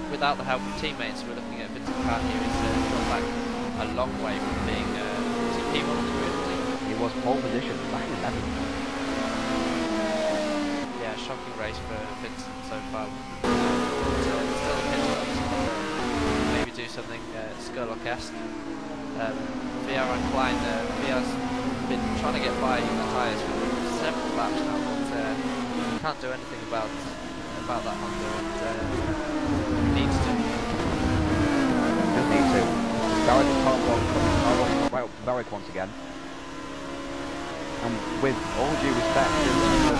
without the help of teammates, we're looking at Vincent Carr here. He's gone back a long way from being P1 on the grid. He was pole position back in 11th. Yeah, shocking race for Vincent so far. Still a pitch up. Maybe do something Skurlock-esque. VR and Klein, VR's been trying to get by Matthias for several laps now, but he can't do anything about that Honda, and needs to. Just need to. Barrett is top one, coming right up to Barrick once again. And with all due respect to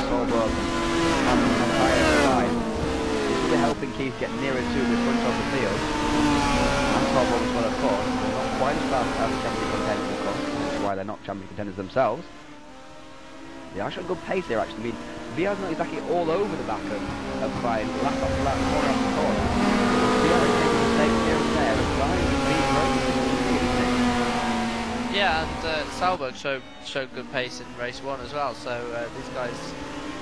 Solberg and Matthias Klein, this will be helping Keith get nearer to the front of the field. And Solberg as well, of course. They're not quite as fast as the champion contenders, of course. That's why they're not champion contenders themselves. They are showing good pace here, actually. I mean, VR's not exactly all over the back of Klein, lap after lap, corner after corner. VR is making mistakes here and there, and Klein is being very consistent, isn't it? Yeah, and Salberg showed good pace in race 1 as well, so these guys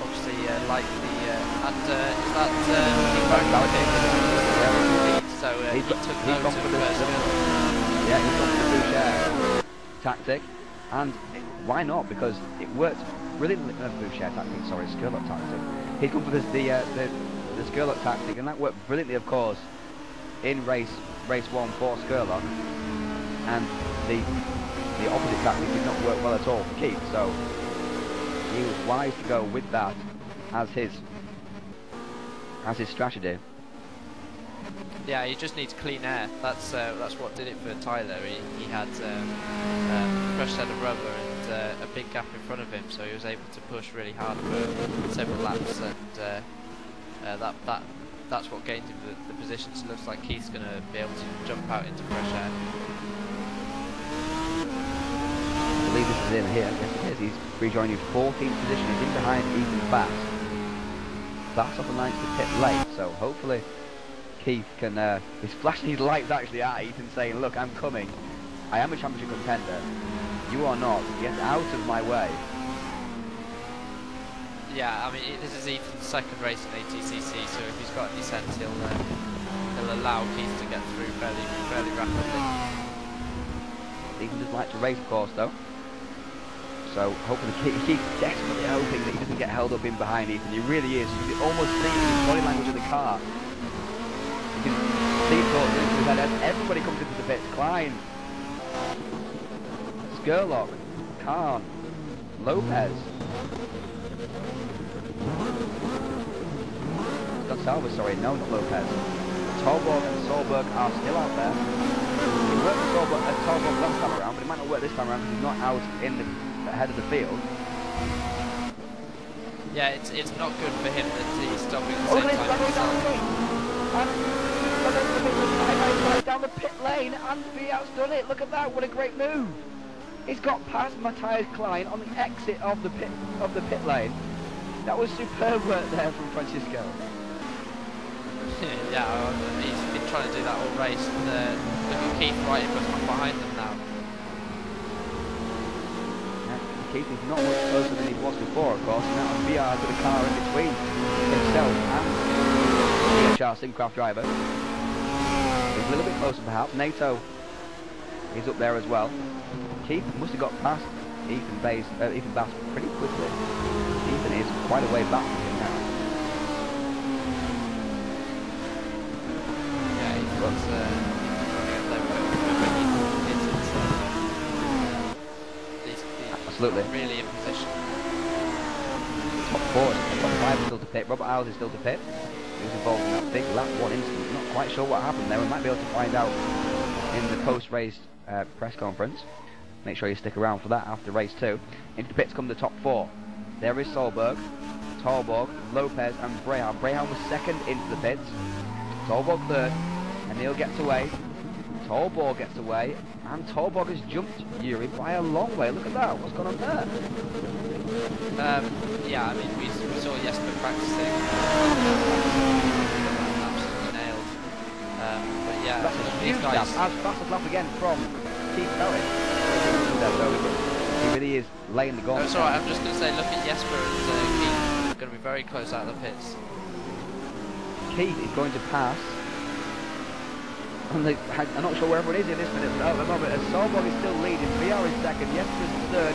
obviously like the... and is that... so he took note of the first field. Yeah, he's gone for the Boucher tactic, and why not? Because it worked brilliantly. Boucher tactic, sorry, Skurlock tactic. He's gone for the Skurlock tactic, and that worked brilliantly, of course, in race 1 for Skurlock, and the opposite tactic did not work well at all for Keith. So he was wise to go with that as his strategy. Yeah, he just needs clean air. That's what did it for Tyler. He had a fresh set of rubber and a big gap in front of him, so he was able to push really hard for several laps, and that's what gained him the position. So it looks like Keith's going to be able to jump out into fresh air. I believe this is in here. Yes, it is. He's rejoining 14th position. He's in behind Ethan Bass. Bass off the line to the pit late, so hopefully Keith can, he's flashing his lights actually at Ethan saying, look, I'm coming. I am a championship contender. You are not. Get out of my way. Yeah, I mean, this is Ethan's second race in ATCC, so if he's got any sense, he'll allow Keith to get through fairly rapidly. Ethan does like to race, of course, though. So hopefully Keith's desperately hoping that he doesn't get held up in behind Ethan. He really is. You can almost see his body language of the car. You can see thoughts into his head as everybody comes into the pits. Klein, Skurlock, Khan, Lopez, Gonsalves, sorry, no, not Lopez. Tolborg and Solberg are still out there. It worked for Tolborg last time around, but it might not work this time around because he's not out in the head of the field. Yeah, it's not good for him that he's stopping at the Oh, same time as down the pit lane, and Fiat's done it. Look at that! What a great move! He's got past Matthias Klein on the exit of the pit lane. That was superb work there from Francisco. Yeah, he's been trying to do that all race. And, look at Keith right behind them now. Keith is not much closer than he was before, of course. Now VR has got a car in between himself and the Charles Simcraft driver. He's a little bit closer perhaps. NATO is up there as well. Keith must have got past Ethan Bass pretty quickly. Ethan is quite a way back from him now. Yeah, he's got absolutely. Really in position. Top 4, top 5 is still to pit. Robert Isles is still to pit. He was involved in that big lap 1 incident. Not quite sure what happened there. We might be able to find out in the post-race press conference. Make sure you stick around for that after race 2. Into the pits come the top 4. There is Solberg, Tolborg, Lopez and Brayhan. Brayhan was second into the pits. Tolborg third, Emil gets away, Tolborg gets away, and Tolborg has jumped Yuri by a long way. Look at that, what's going on there? Yeah, I mean, we saw Jesper practicing. Absolutely nailed. But yeah, That's a these huge guys... lap, as fast as lap again from Keith Barrett. He really is laying the gauntlet. No, it's alright, I'm just going to say, look at Jesper and Keith. They're going to be very close out of the pits. Keith is going to pass. I'm not sure where everyone is in this minute at the moment. As Solborg is still leading, VR is second, Jesper's third,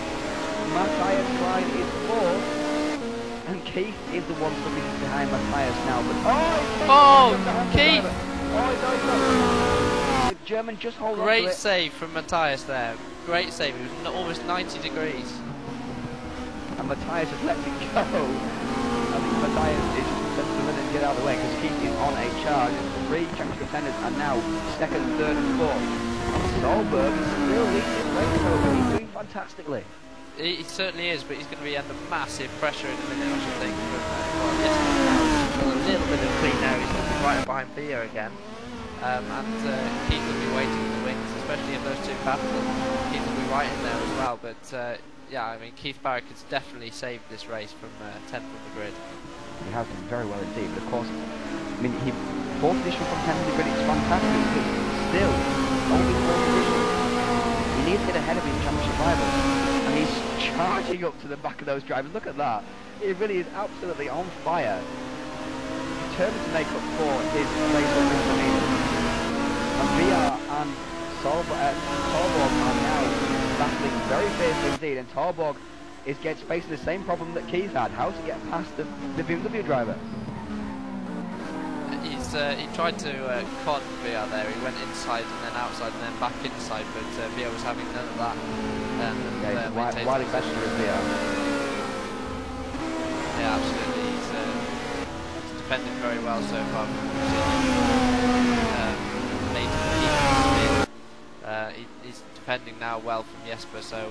Matthias Klein is fourth, and Keith is the one stood behind Matthias now. But Keith! The German just hold on to Great it. save from Matthias there. Great save. It was almost 90 degrees. And Matthias has let it go. I think Matthias is just to let it get out of the way because Keith is on a charge. Three championship contenders are now second, third, and fourth. Solberg is still leading the race over. He's doing fantastically. He certainly is, but he's going to be under massive pressure in a minute, I should think. Well, yes, now he's got a little bit of clean air. He's going to be right up behind Via again. And Keith will be waiting in the wings, especially if those two battle. Keith will be right in there as well. But yeah, I mean, Keith Barrett has definitely saved this race from 10th on the grid. He has done very well indeed, but of course, I mean, he fourth position from 10th on the grid is fantastic, but still, only fourth position. He needs to get ahead of his championship rivals, and he's charging up to the back of those drivers. Look at that. He really is absolutely on fire. Determined to make up for his race on this. And VR and Tolborg are now battling very fiercely indeed, and Tolborg is facing the same problem that Keith had, how to get past the BMW driver. He tried to con VR there. He went inside and then outside and then back inside, but VR was having none of that. Wildly better with VR. Yeah, absolutely. He's defended very well so far. He's defending now well from Jesper, so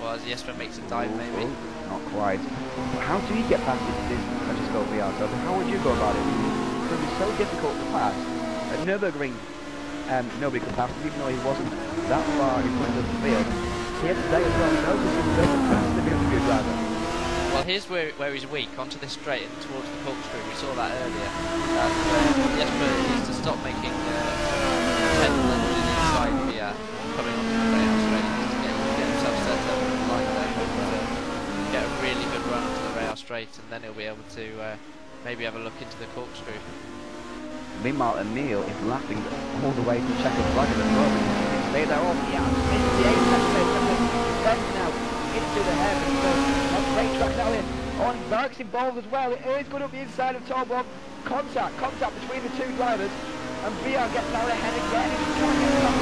well, as Jesper makes a dive maybe. Not quite. But how do you get past this Francesco VR? So how would you go about it? It's going to be so difficult to pass. At Nürburgring, nobody could pass him, even though he wasn't that far in front of the field. Here today as well, notice he doesn't pass the BMW driver. Well, here's where he's weak, onto this straight and towards the corkscrew. We saw that earlier. Jesper needs to stop making 10 lunges inside the coming onto the rail straight. He needs to get himself set up in the line there and get a really good run onto the rail straight, and then he'll be able to maybe have a look into the corkscrew. Meanwhile, Emil is laughing all the way to checkered flag at the moment. He can stay there off. Yeah, it's the 8 seconds. Bend now into the hairpin. That's great track now here. Oh, and Barrick's involved as well. It is going up the inside of Tolborg. Contact between the two drivers. And VR gets out ahead again. He's trying to get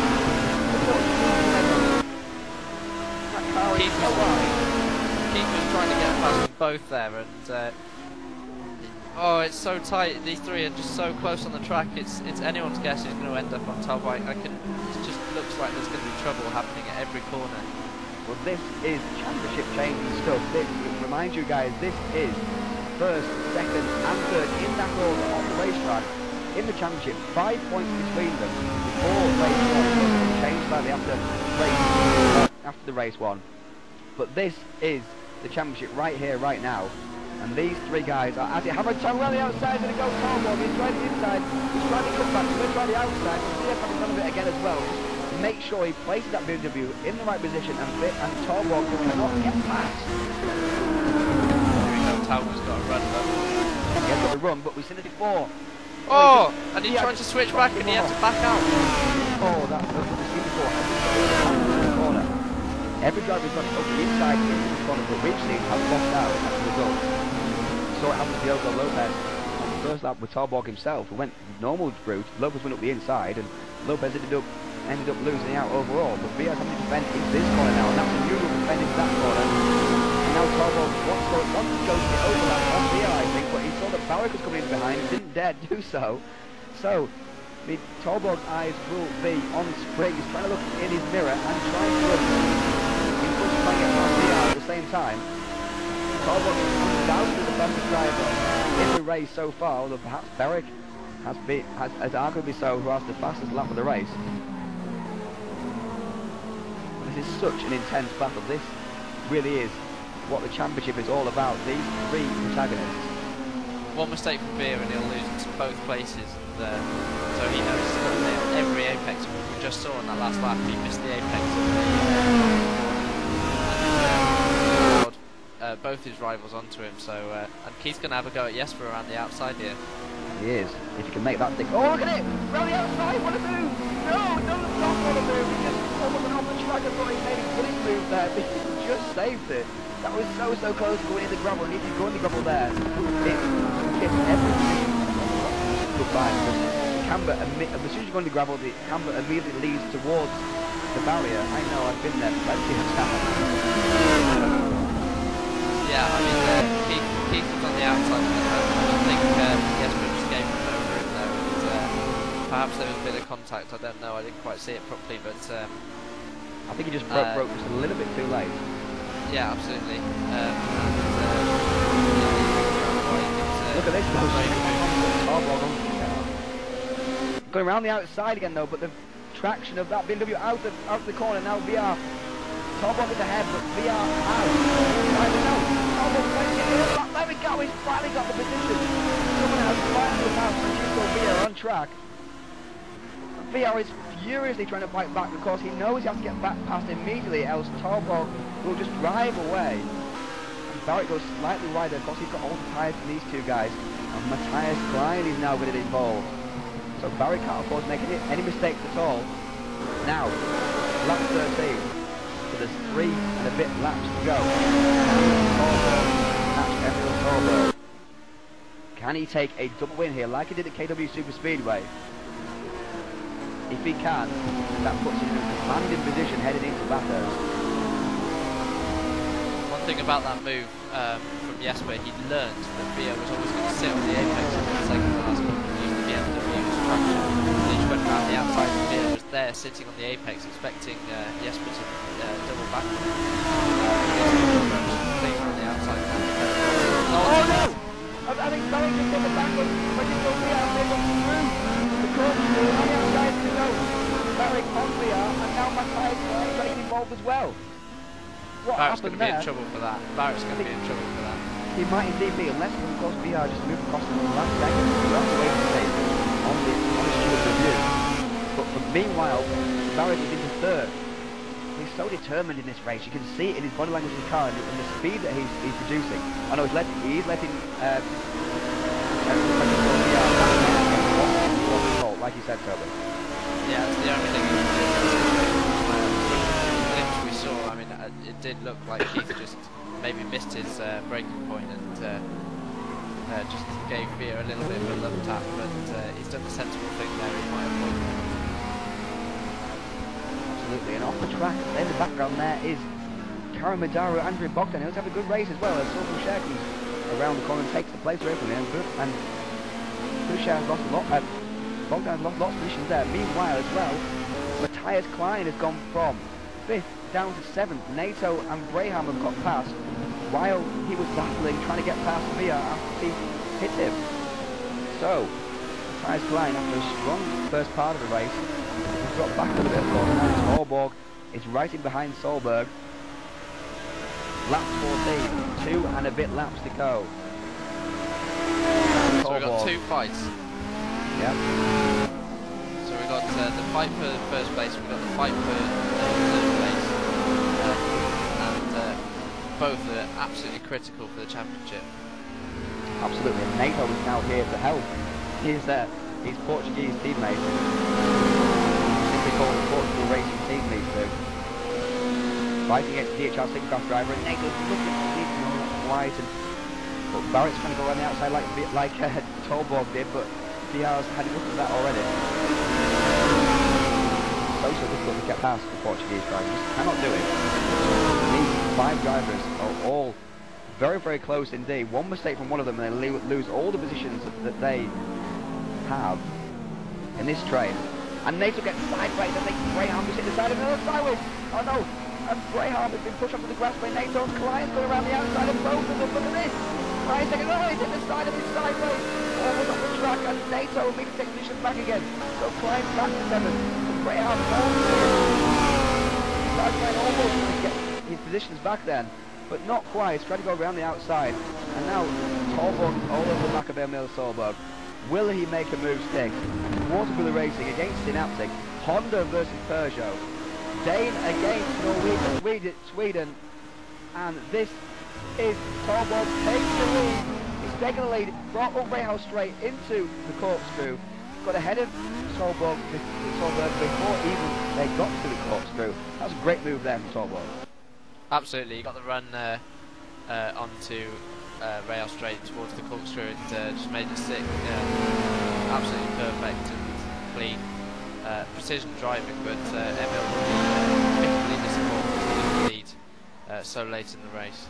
Keith was trying to get past them both there, and oh, it's so tight. These three are just so close on the track. It's anyone's guess who's going to end up on top. It just looks like there's going to be trouble happening at every corner. Well, this is championship changing stuff. This reminds you guys, this is first, second, and third in that order on the racetrack. In the championship, 5 points between them before race one. Changed slightly after the race one. But this is the championship right here, right now. And these three guys are at it. Hammer tongue around the outside, going to go Tolborg. He's trying the inside. He's trying to come back. He's going to try the outside. We'll see if having none of it again as well. Just make sure he places that BMW in the right position and Tolborg cannot get past. Here we go. Tolborg's got a run, though. He has got a run, but we've seen it before. Oh, and he tried to switch back and he had to back out. Oh, that's what we've seen before. Corner. Every driver's gone up the inside into the corner, but we've seen has lost out as a result. So it happened to Diogo Lopez on the first lap with Tolborg himself, who went normal route. Lopez went up the inside, and Lopez ended up losing out overall. But Via's having to defend into this corner now, and that's a new rule defend into that corner. And now Tolborg wants to go to the overlap on Via, I think, but he saw that Barrick was coming in behind, didn't dare do so. So Tolborg's eyes will be on spring. He's trying to look in his mirror and trying to get past Via at the same time. Tolborg is undoubtedly the fastest driver in the race so far, although perhaps Barrick has arguably so, who has the fastest lap of the race. This is such an intense battle. This really is what the championship is all about. These three protagonists. One mistake from Beer and he'll lose both places. And, so he knows every apex. We just saw on that last lap, he missed the apex. And both his rivals onto him. So and Keith's going to have a go at Jesper around the outside here. He is. If he can make that thing. Oh, look at it! Round the outside. What a move! No, not what a move. He just almost went off the track. I thought he made a good move there, but he just saved it. That was so close going in the gravel, and if you go in the gravel there, it hits everything. Goodbye. Camber, as soon as you go in the gravel, the camber immediately leads towards the barrier. I know, I've been there plenty of times. Yeah, I mean, Keith was on the outside. I think Jesper just gave him no room there. And, perhaps there was a bit of contact. I don't know. I didn't quite see it properly, but I think he just broke just a little bit too late. Yeah, absolutely. Look at this. Going around the outside again though, but the traction of that BMW out of the corner now. VR Tarbog is ahead, but VR out. There we go. He's finally got the position. Someone has finally passed Francisco VR on track. VR is furiously trying to fight back because he knows he has to get back past immediately, else Tarbog will just drive away. And Barrett goes slightly wider because he's got all the tyres from these two guys. And Matthias Klein is now going to get involved. So Barrett can't afford to make any mistakes at all. Now, lap 13. So there's 3 and a bit laps to go. Tarbog. Can he take a double win here like he did at KW Super Speedway? If he can, that puts him in a commanding position heading into Bathurst. One thing about that move from Jesper, he learned that Beer was always going to sit on the apex in the second to last corner and use the BMW's traction. He just went around the outside and Beer was there sitting on the apex expecting Jesper to double back. On the outside. Oh no! I think Barry just got the back of Francisco Beer and they got through. The corkscrew on the outside to go. Barry on VR and now Matthias Klein trying to get involved as well. What Barrett's going to be there? in trouble for that. Barrett's going to be in trouble for that. He might indeed be, unless of course VR just moved across in the last second. We'll have to wait and see on the steward's review. But meanwhile, Barrett is into third. He's so determined in this race. You can see it in his body language of the car and the speed that he's producing. I know he's letting like you said, Toby. Yeah, it's the only thing we saw. I mean, it did look like Keith just maybe missed his braking point and just gave Beer a little bit of a love tap, but he's done the sensible thing there in my opinion. Absolutely, and off the track, in the background there is Karen Madaro, Andrew Bogdan, who's having a good race as well as Sultan Share comes around the corner and takes the place away from him, and Bouchard has lost a lot. Bogdan's lost lots of positions there. Meanwhile, as well, Matthias Klein has gone from 5th down to 7th. NATO and Graham have got past, while he was battling, trying to get past Via after he hit him. So, Matthias Klein, after a strong first part of the race, has dropped back a little bit, of course. Now Torborg is right in behind Solberg. Lap 14, 2 and a bit laps to go. So we've got 2 fights. Yep. So we've got the fight for first place, we've got the fight for third place, and both are absolutely critical for the championship. Absolutely, and NATO is now here to help his Portuguese teammate. Simply called the Portugal Racing Team, these two. Fighting against DHR Supercraft driver, and NATO's looking wide, but Barrett's trying to go around the outside like Torborg did, but DR's had enough of that already. So difficult to get past the Portuguese drivers. Cannot do it. These 5 drivers are all very, very close indeed. One mistake from one of them and they lose all the positions that they have in this train. And NATO gets sideways. I think Graham is hit the side of another sideways. Oh no! And Graham has been pushed onto the grass by NATO and Klein's going around the outside of both of them. Look at this! Klein's taking he's hit the side of his sideways. almost on the track, and NATO makes the position back again. So Klein back to 7. Greyhound almost going to get his positions back then, but not quite. He's trying to go around the outside, and now Torborg all over the back of Emil Solberg. Will he make a move stick? Waterbury Racing against Synaptic. Honda versus Peugeot. Dane against Sweden. And this is Torborg takes the lead. He's taken the lead, brought up Greyhound straight into the corkscrew. Got ahead of Solberg before even they got to the corkscrew. That's a great move there from Torborg. Absolutely, he got the run onto rail straight towards the corkscrew and just made it stick. Absolutely perfect and clean. Precision driving, but Emil particularly disappointed in the lead so late in the race.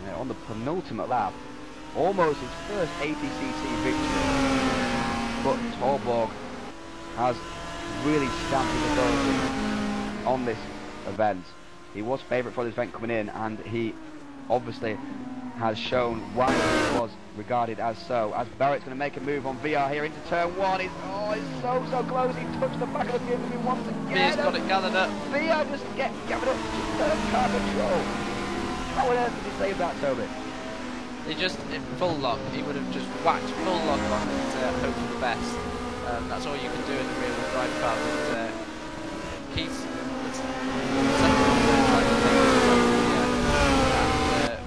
Yeah, on the penultimate lap, almost his first ATCC victory. But Torborg has really stamped his authority on this event. He was favourite for this event coming in, and he obviously has shown why he was regarded as so. As Barrett's going to make a move on VR here into turn 1. He's so close. He touched the back of the BMW once again. VR's got it gathered up. VR just gathered up to third car control. How on earth did he save that, Toby? He just, in full lock, he would have just whacked full lock on and hope for the best. That's all you can do in a rear wheel drive car. But Keith's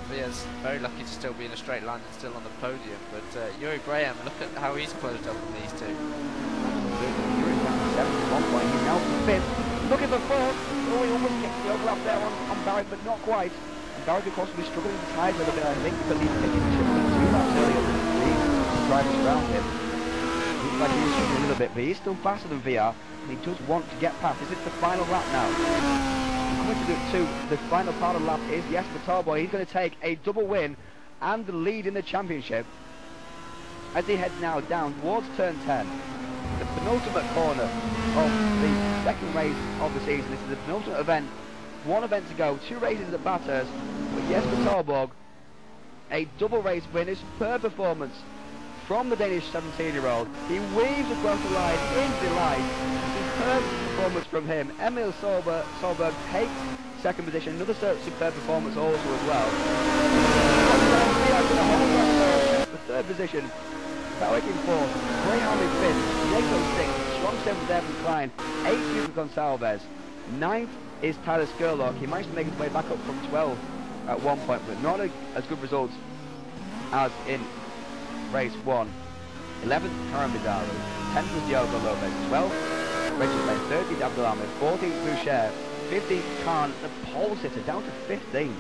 Via's very lucky to still be in a straight line and still on the podium. But Yuri Graham, look at how he's closed up on these two. Yuri's down to 7 at one point. He's now 5th. Looking for 4th. Oh, he almost gets the overlap there on Barrett, but not quite. Barrett, of course, will be struggling to hide a little bit, I think, because he's picking two laps earlier than the drivers around him. Looks like he's struggling a little bit, but he's still faster than VR, and he does want to get past. Is it the final lap now? Coming to the final part of the lap is Jesper Torborg. He's going to take a double win and the lead in the championship as he heads now down towards turn 10. The penultimate corner of the second race of the season. This is the penultimate event. One event to go, 2 races at Bathurst, but Jesper Torborg, a double race win, a superb performance from the Danish 17-year-old. He weaves across the line in delight. Superb performance from him. Emil Solberg takes second position, another superb performance also as well. The third position, Barwick in 4th, Greyhound in 5th, NATO 6th, strong 7th there from Klein, 8th for Gonsalves, 9th is Tyler Skurlock. He managed to make his way back up from 12 at one point, but not as good results as in race 1. 11th, Karen Bidaru. 10th was Diogo Lopez. 12th, Richard Lane. 13th, Abdul Ahmed. 14th, Boucher. 15th, Khan, the pole sitter, down to 15th.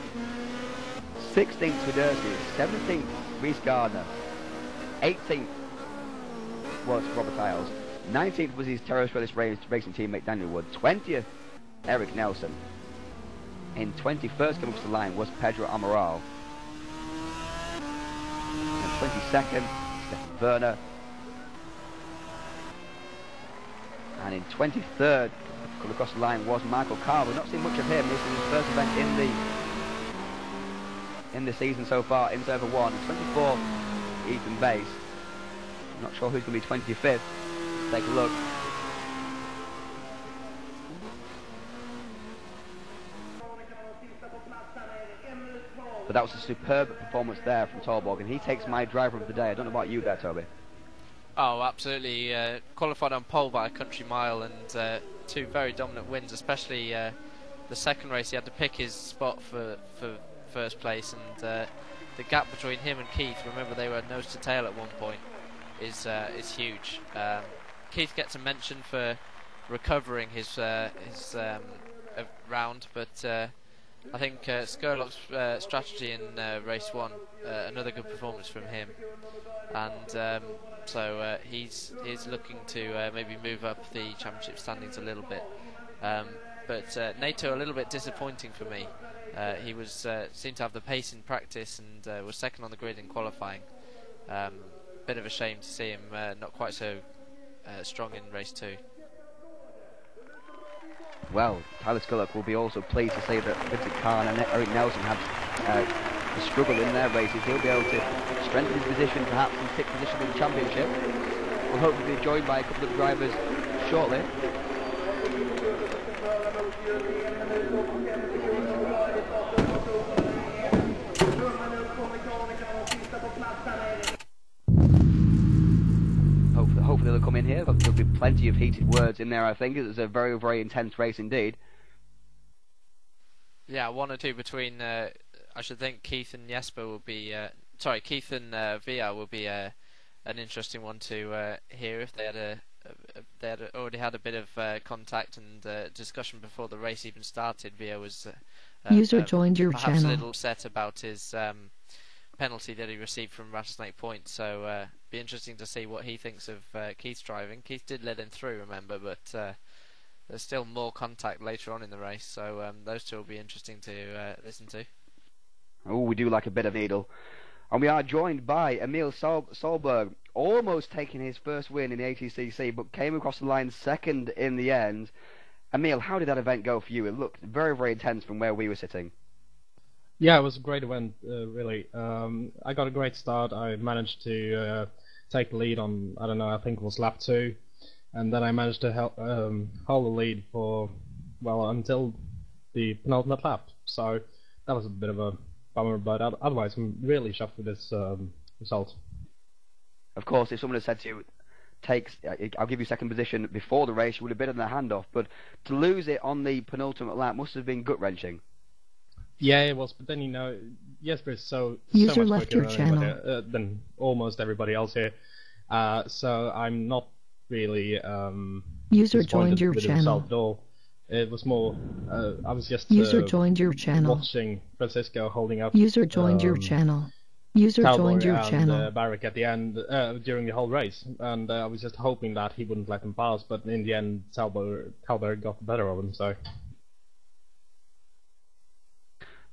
16th, Swiderski. 17th, Reese Gardner. 18th was Robert Isles. 19th was his Terror Australis racing teammate Daniel Wood. 20th, Eric Nelson. In 21st coming to the line was Pedro Amaral. And 22nd, Stefan Werner. And in 23rd, coming across the line was Michael Carr. We've not seen much of him. This is his first event in the season so far in Server 1. 24th, Ethan Bass. I'm not sure who's going to be 25th. Let's take a look. But that was a superb performance there from Torborg, and he takes my driver of the day. I don't know about you there, Toby. Oh, absolutely. Qualified on pole by a country mile, and 2 very dominant wins, especially the second race. He had to pick his spot for first place, and the gap between him and Keith, remember they were nose to tail at one point, is huge. Keith gets a mention for recovering his round, but I think Skurlock's strategy in race 1, another good performance from him, and so he's looking to maybe move up the championship standings a little bit. But NATO a little bit disappointing for me. He was seemed to have the pace in practice and was second on the grid in qualifying. Bit of a shame to see him not quite so strong in race 2. Well, Tyler Skurlock will be also pleased to say that Vincent Carr and Eric Nelson have the struggle in their races, he'll be able to strengthen his position, perhaps in 6th position in the championship. We'll hopefully be joined by a couple of drivers shortly. Hopefully they'll come in here. There'll be plenty of heated words in there, I think. It's a very, very intense race indeed. Yeah, 1 or 2 between, I should think Keith and Jesper will be, Keith and VR will be an interesting one to hear if they had already had a bit of contact and discussion before the race even started. VR was user joined your perhaps channel. A little upset about his penalty that he received from Rattlesnake Point, so be interesting to see what he thinks of Keith's driving. Keith did let him through, remember, but there's still more contact later on in the race, so those two will be interesting to listen to. Oh, we do like a bit of needle. And we are joined by Emil Solberg, almost taking his first win in the ATCC, but came across the line second in the end. Emil, how did that event go for you? It looked very, very intense from where we were sitting. Yeah, it was a great event, really. I got a great start. I managed to take the lead on, I don't know, I think it was lap 2. And then I managed to hold the lead for, well, until the penultimate lap. So that was a bit of a bummer, but otherwise I'm really chuffed with this result. Of course, if someone had said to you, I'll give you second position before the race, you would have bitten their hand off. But to lose it on the penultimate lap must have been gut-wrenching. Yeah, it was, but then, you know, Jesper is so User much left quicker your channel. than almost everybody else here. So I'm not really user joined your with the channel. result at all. It was more, I was just user joined your channel. watching Francisco holding up. User joined your channel. User joined your and, channel. Barrick at the end during the whole race, and I was just hoping that he wouldn't let him pass. But in the end, Talberg got the better of him. So.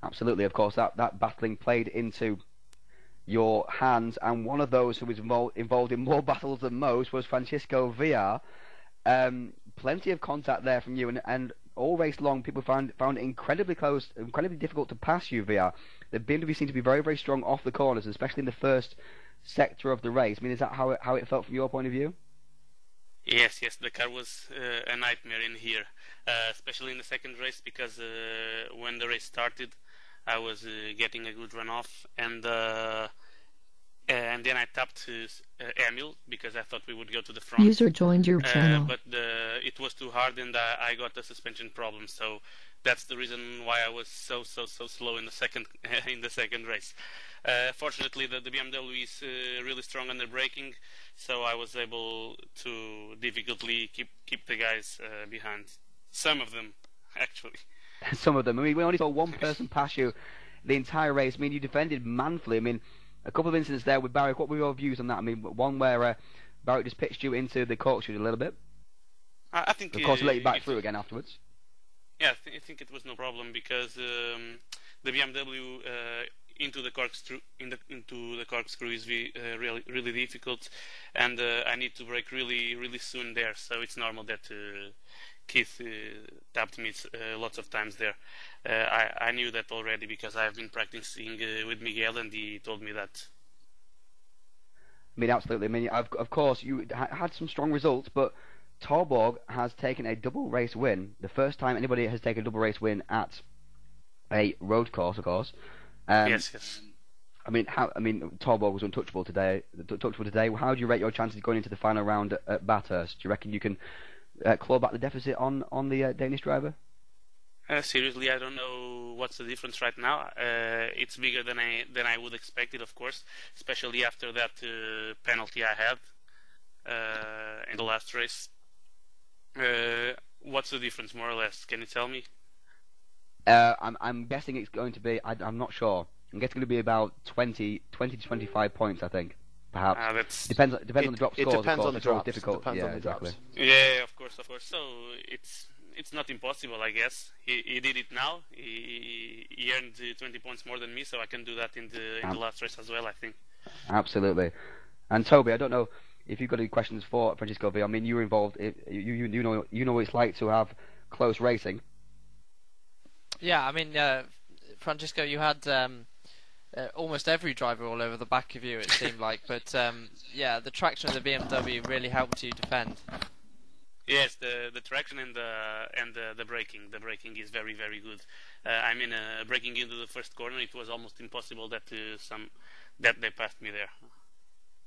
Absolutely, of course, that battling played into your hands, and one of those who was involved in more battles than most was Francisco VR. Plenty of contact there from you, and all race long people found it incredibly close, incredibly difficult to pass you, VR. The BMW seemed to be very, very strong off the corners, especially in the first sector of the race. I mean, is that how it felt from your point of view? Yes, the car was a nightmare in here, especially in the second race, because when the race started, I was getting a good run off, and then I tapped Emil because I thought we would go to the front. User joined your channel. But it was too hard, and I got a suspension problem. So that's the reason why I was so slow in the second race. Fortunately, the BMW is really strong under braking, so I was able to difficultly keep the guys behind. Some of them, actually. Some of them. I mean, we only saw one person pass you the entire race. I mean, you defended manfully. I mean, a couple of incidents there with Barrick. What were your views on that? I mean, one where Barrick just pitched you into the corkscrew a little bit. I think. Of course, he let you back through again afterwards. Yeah, I think it was no problem because the BMW into the corkscrew is really difficult, and I need to brake really soon there. So it's normal that Keith tapped me lots of times there. I knew that already because I've been practicing with Miguel, and he told me that. I mean, absolutely. I mean, of course, you had some strong results, but Torborg has taken a double race win. The first time anybody has taken a double race win at a road course, of course. Yes. I mean, Torborg was untouchable today. How do you rate your chances going into the final round at Bathurst? Do you reckon you can claw back the deficit on the Danish driver? Seriously, I don't know what's the difference right now. It's bigger than I would expect it, of course, especially after that penalty I had in the last race. What's the difference, more or less? Can you tell me? I'm guessing it's going to be. I'm not sure. I'm guessing it's going to be about 20 to 25 points. I think, perhaps. Depends on the drop scores. It depends on the drops. Difficult. Depends on the exactly. drops. Yeah, of course. So it's not impossible, I guess. He did it now. He earned 20 points more than me, so I can do that in the last race as well, I think. Absolutely. And Toby, I don't know if you've got any questions for Francisco V. I mean, you were involved. You know what it's like to have close racing. Yeah, I mean, Francisco, you had almost every driver all over the back of you, it seemed like. But yeah, the traction of the BMW really helped you defend. Yes, the traction and the braking. The braking is very, very good. I mean, braking into the first corner, it was almost impossible that they passed me there.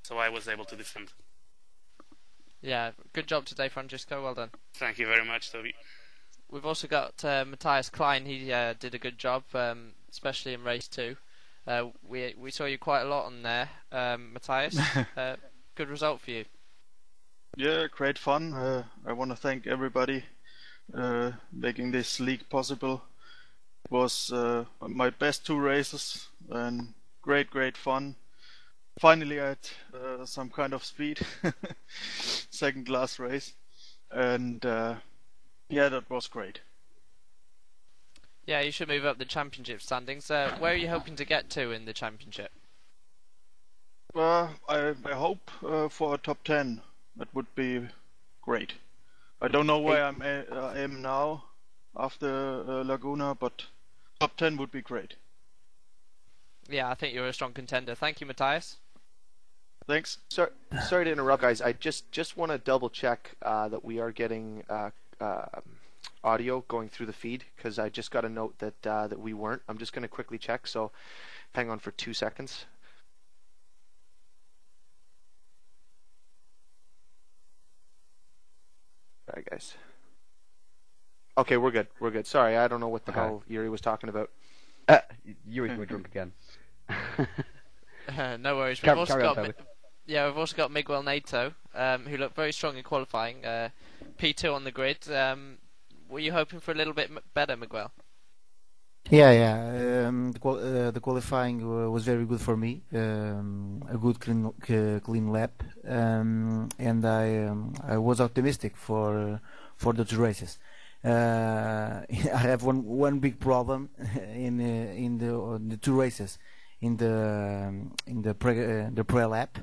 So I was able to defend. Yeah, good job today, Francisco. Well done. Thank you very much, Toby. We've also got Matthias Klein. He did a good job, especially in race 2. We saw you quite a lot on there, Matthias. Good result for you. Yeah, great fun. I want to thank everybody making this league possible. It was my best 2 races and great fun. Finally I had some kind of speed. Second class race. And yeah, that was great. Yeah, you should move up the championship standings. Where are you hoping to get to in the championship? I hope for a top 10. That would be great. I don't know where I am now after Laguna, but top 10 would be great. Yeah, I think you're a strong contender. Thank you, Matthias. Thanks. Sorry to interrupt, guys. I just want to double check that we are getting audio going through the feed, because I just got a note that we weren't. I'm just going to quickly check, so hang on for 2 seconds. Alright, guys. Okay, we're good. We're good. Sorry, I don't know what the hell Yuri was talking about. Yuri's going drunk again. No worries. We've also got Miguel Neto, who looked very strong in qualifying. P2 on the grid. Were you hoping for a little bit better, Miguel? Yeah. The qualifying was very good for me. A good clean lap, and I was optimistic for the 2 races. I have one big problem in the 2 races. In the pre lap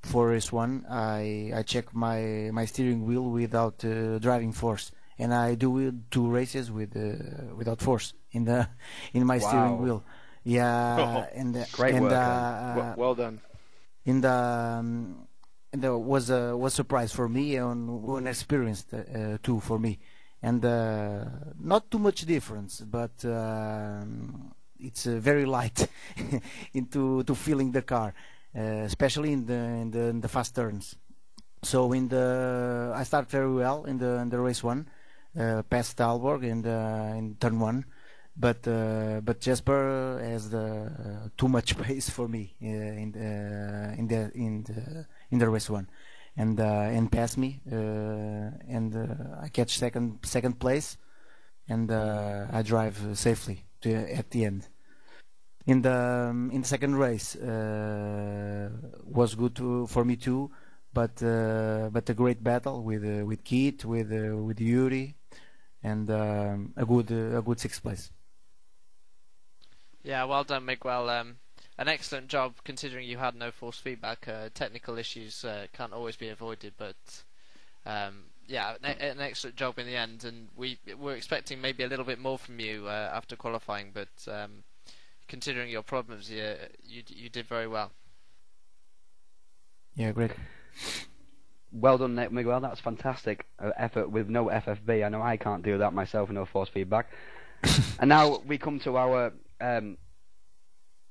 for race 1, I check my steering wheel without driving force, and I do 2 races without force in my steering wheel. Yeah, great work. Well done. And there was a surprise for me and an experience too for me, and not too much difference, but it's very light into feeling the car, especially in the fast turns. So I start very well in the race 1, past Talborg in turn 1, but Jesper has too much pace for me in the race 1, and passed me, and I catch second place, and I drive safely at the end. In the second race was good for me too, but a great battle with Keith, with Yuri, and a good 6th place. Yeah, well done, Miguel. An excellent job considering you had no force feedback. Technical issues can't always be avoided, but yeah, an excellent job in the end, and we're expecting maybe a little bit more from you after qualifying, but considering your problems, you did very well. Yeah, great. Well done, Miguel. That's fantastic effort with no FFB. I know I can't do that myself with no force feedback. And now we come to our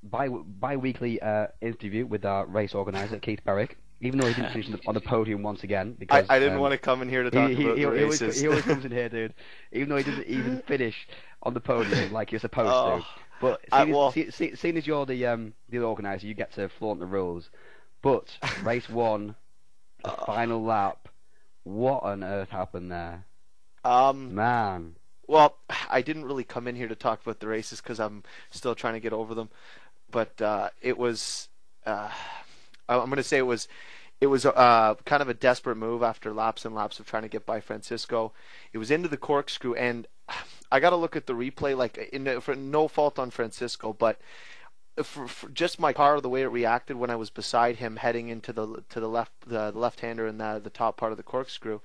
bi-weekly interview with our race organizer, Keith Berwick. Even though he didn't finish on the podium once again, because I didn't want to come in here to talk about the races. He always comes in here, dude. Even though he didn't even finish on the podium like you're supposed to. But seeing as you're the organizer, you get to flaunt the rules. But race 1, the final lap, what on earth happened there? Man. Well, I didn't really come in here to talk about the races because I'm still trying to get over them. But it was, I'm going to say it was kind of a desperate move after laps and laps of trying to get by Francisco. It was into the corkscrew, and I got to look at the replay, like for no fault on Francisco, but for just my car, the way it reacted when I was beside him heading into the left-hander in the top part of the corkscrew,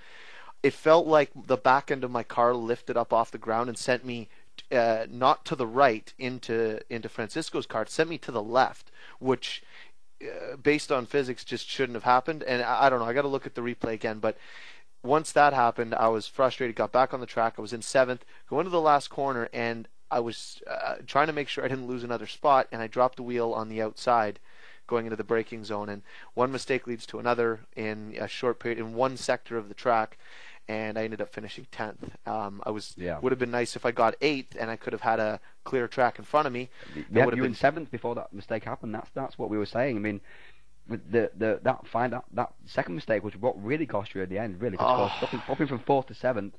it felt like the back end of my car lifted up off the ground and sent me not to the right into Francisco's car. It sent me to the left, which based on physics just shouldn't have happened. And I don't know. I got to look at the replay again, but once that happened, I was frustrated. Got back on the track. I was in 7th, going to the last corner, and I was trying to make sure I didn't lose another spot, and I dropped the wheel on the outside going into the braking zone, and one mistake leads to another in a short period in one sector of the track, and I ended up finishing 10th. Would have been nice if I got 8th and I could have had a clear track in front of me. Yeah, you were in 7th before that mistake happened. That's what we were saying. I mean, with that second mistake was what really cost you at the end. Really, dropping from 4th to 7th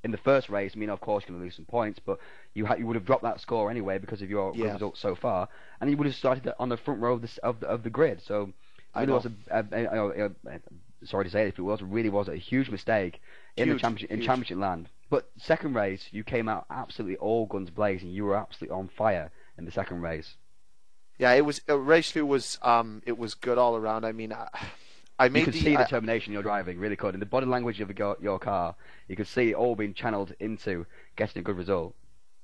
in the first race. I mean, of course, you're going to lose some points, but you would have dropped that score anyway because of your good results so far, and you would have started on the front row of the grid. So it was sorry to say it, really was a huge mistake in the championship land. But second race, you came out absolutely all guns blazing. You were absolutely on fire in the second race. Yeah, it was race 2 was it was good all around. I mean, you could see the determination you're driving, really could. In the body language of your car, you could see it all being channeled into getting a good result.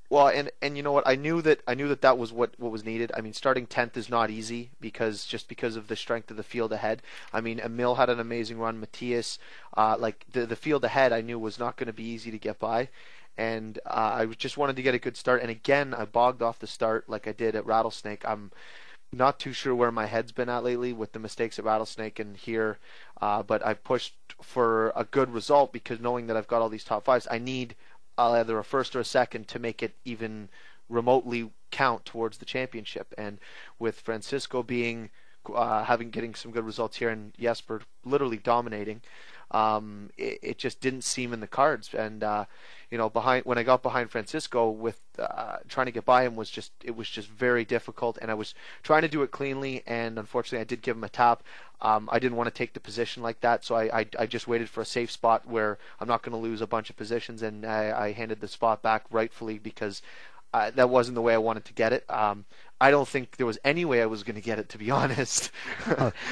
Well, and you know what? I knew that was what was needed. I mean, starting 10th is not easy because of the strength of the field ahead. I mean, Emil had an amazing run. Matthias, the field ahead, I knew was not going to be easy to get by. And I just wanted to get a good start. And again, I bogged off the start like I did at Rattlesnake. I'm not too sure where my head's been at lately with the mistakes at Rattlesnake and here, but I pushed for a good result because knowing that I've got all these top 5s, I need either a first or a second to make it even remotely count towards the championship. And with Francisco getting some good results here and Jesper literally dominating, it just didn't seem in the cards. And when I got behind Francisco with trying to get by him was just very difficult, and I was trying to do it cleanly, and unfortunately I did give him a tap. I didn't want to take the position like that, so I just waited for a safe spot where I'm not going to lose a bunch of positions, and I handed the spot back rightfully because that wasn't the way I wanted to get it. I don't think there was any way I was going to get it, to be honest.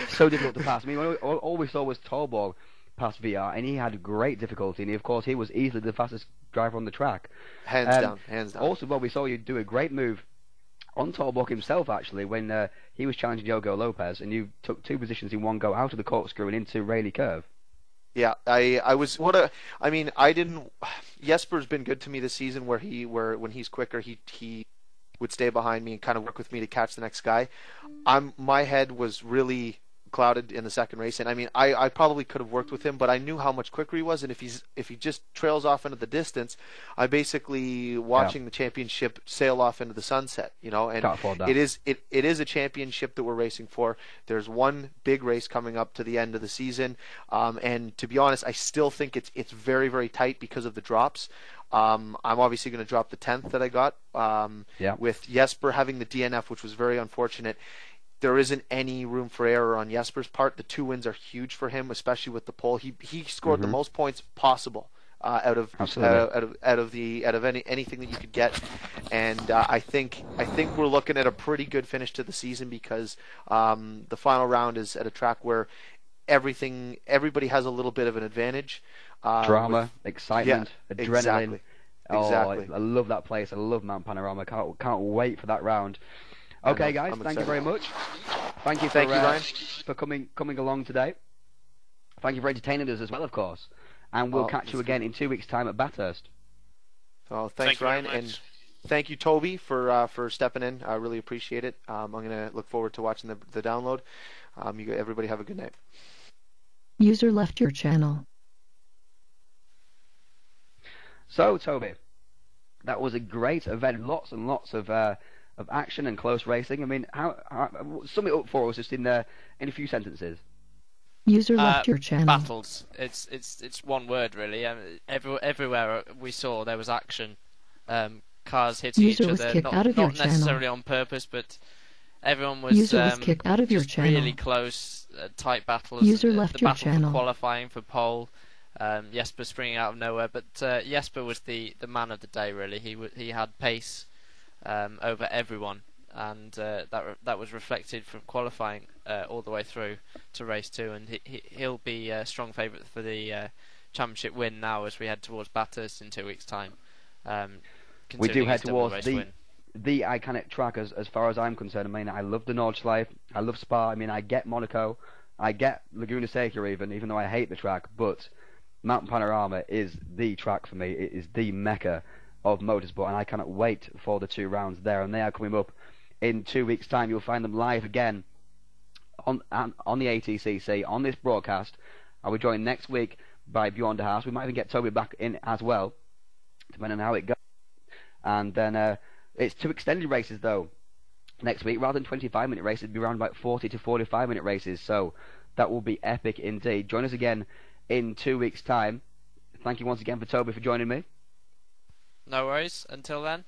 So difficult to pass. I mean, all we saw was Torborg pass VR, and he had great difficulty, and of course he was easily the fastest driver on the track. Hands down. Also, we saw you do a great move on Torborg himself, actually, when he was challenging Diogo Lopez, and you took 2 positions in one go out of the corkscrew and into Rayleigh Curve. Yeah, I didn't. Jesper's been good to me this season, when he's quicker, he would stay behind me and kind of work with me to catch the next guy. My head was really clouded in the second race, and I mean, I probably could have worked with him, but I knew how much quicker he was, and if he just trails off into the distance, I basically watching the championship sail off into the sunset, and it is a championship that we're racing for. There's one big race coming up to the end of the season, and to be honest, I still think it's very, very tight because of the drops. I'm obviously going to drop the 10th that I got with Jesper having the DNF, which was very unfortunate. There isn't any room for error on Jesper's part. The 2 wins are huge for him, especially with the pole. He scored the most points possible out of anything that you could get, and I think we're looking at a pretty good finish to the season because the final round is at a track where everybody has a little bit of an advantage. Drama, excitement, adrenaline. Exactly. I love that place. I love Mount Panorama. Can't wait for that round. Okay, guys, thank you very much. Thank you, Ryan, for coming along today. Thank you for entertaining us as well, of course. And we'll catch you again in 2 weeks' time at Bathurst. Oh, thanks, Ryan, and thank you, Toby, for stepping in. I really appreciate it. I'm going to look forward to watching the download. Everybody have a good night. User left your channel. So, Toby, that was a great event. Lots and lots of action and close racing. I mean, how sum it up for us just in a few sentences. User left your channel. Battles. It's one word really. Everywhere we saw there was action. Cars hitting each other, not necessarily on purpose, but everyone was kicked out of your channel. Really close, tight battles. User left the your battle channel. For qualifying for pole. Jesper springing out of nowhere, but Jesper was the man of the day really. He had pace over everyone, and that was reflected from qualifying all the way through to race 2, and he'll be a strong favourite for the championship win now as we head towards Bathurst in 2 weeks' time. we do considering head his double towards race win. the iconic track as far as I'm concerned. I mean, I love the Nordschleife, I love Spa, I mean, I get Monaco, I get Laguna Seca even though I hate the track, but Mountain Panorama is the track for me. It is the mecca of motorsport, and I cannot wait for the 2 rounds there, and they are coming up in 2 weeks' time. You'll find them live again on the ATCC, on this broadcast. I'll be joined next week by Bjorn de Haas. We might even get Toby back in as well, depending on how it goes. And then it's 2 extended races, though, next week. Rather than 25-minute races, it'll be around about 40 to 45-minute races, so that will be epic indeed. Join us again in 2 weeks' time. Thank you once again for Toby for joining me. No worries. Until then.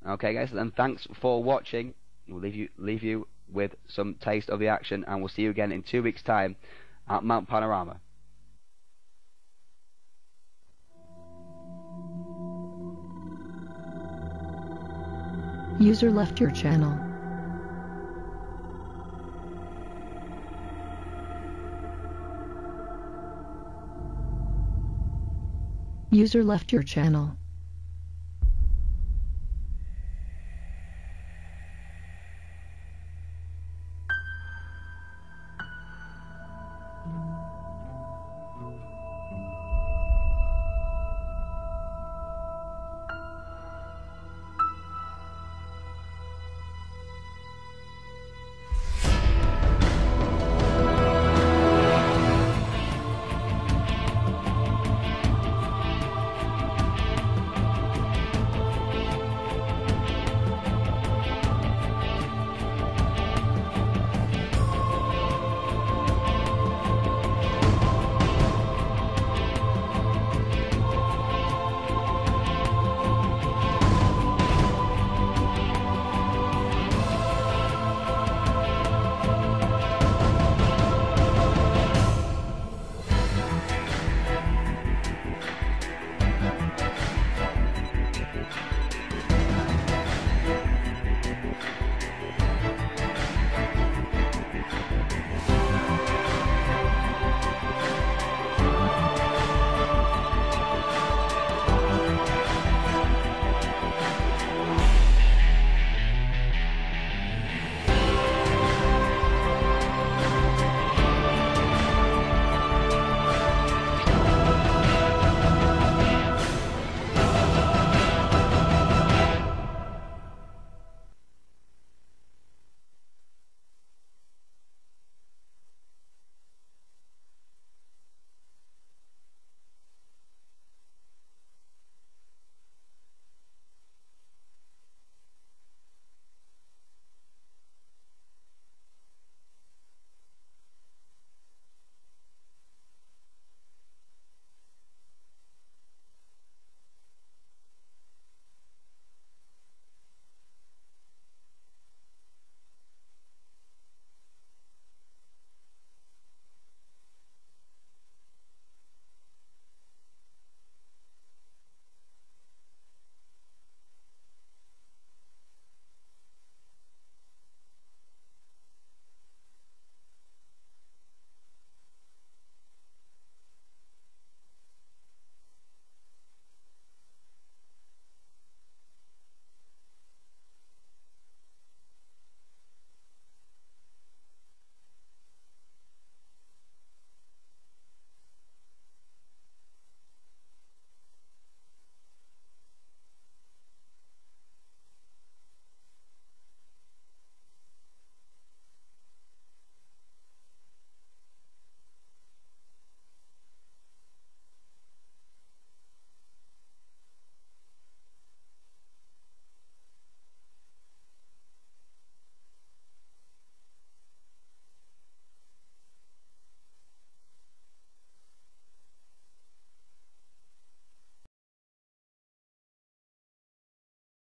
Okay, guys, and thanks for watching. We'll leave you with some taste of the action, and we'll see you again in 2 weeks' time at Mount Panorama. User left your channel. User left your channel.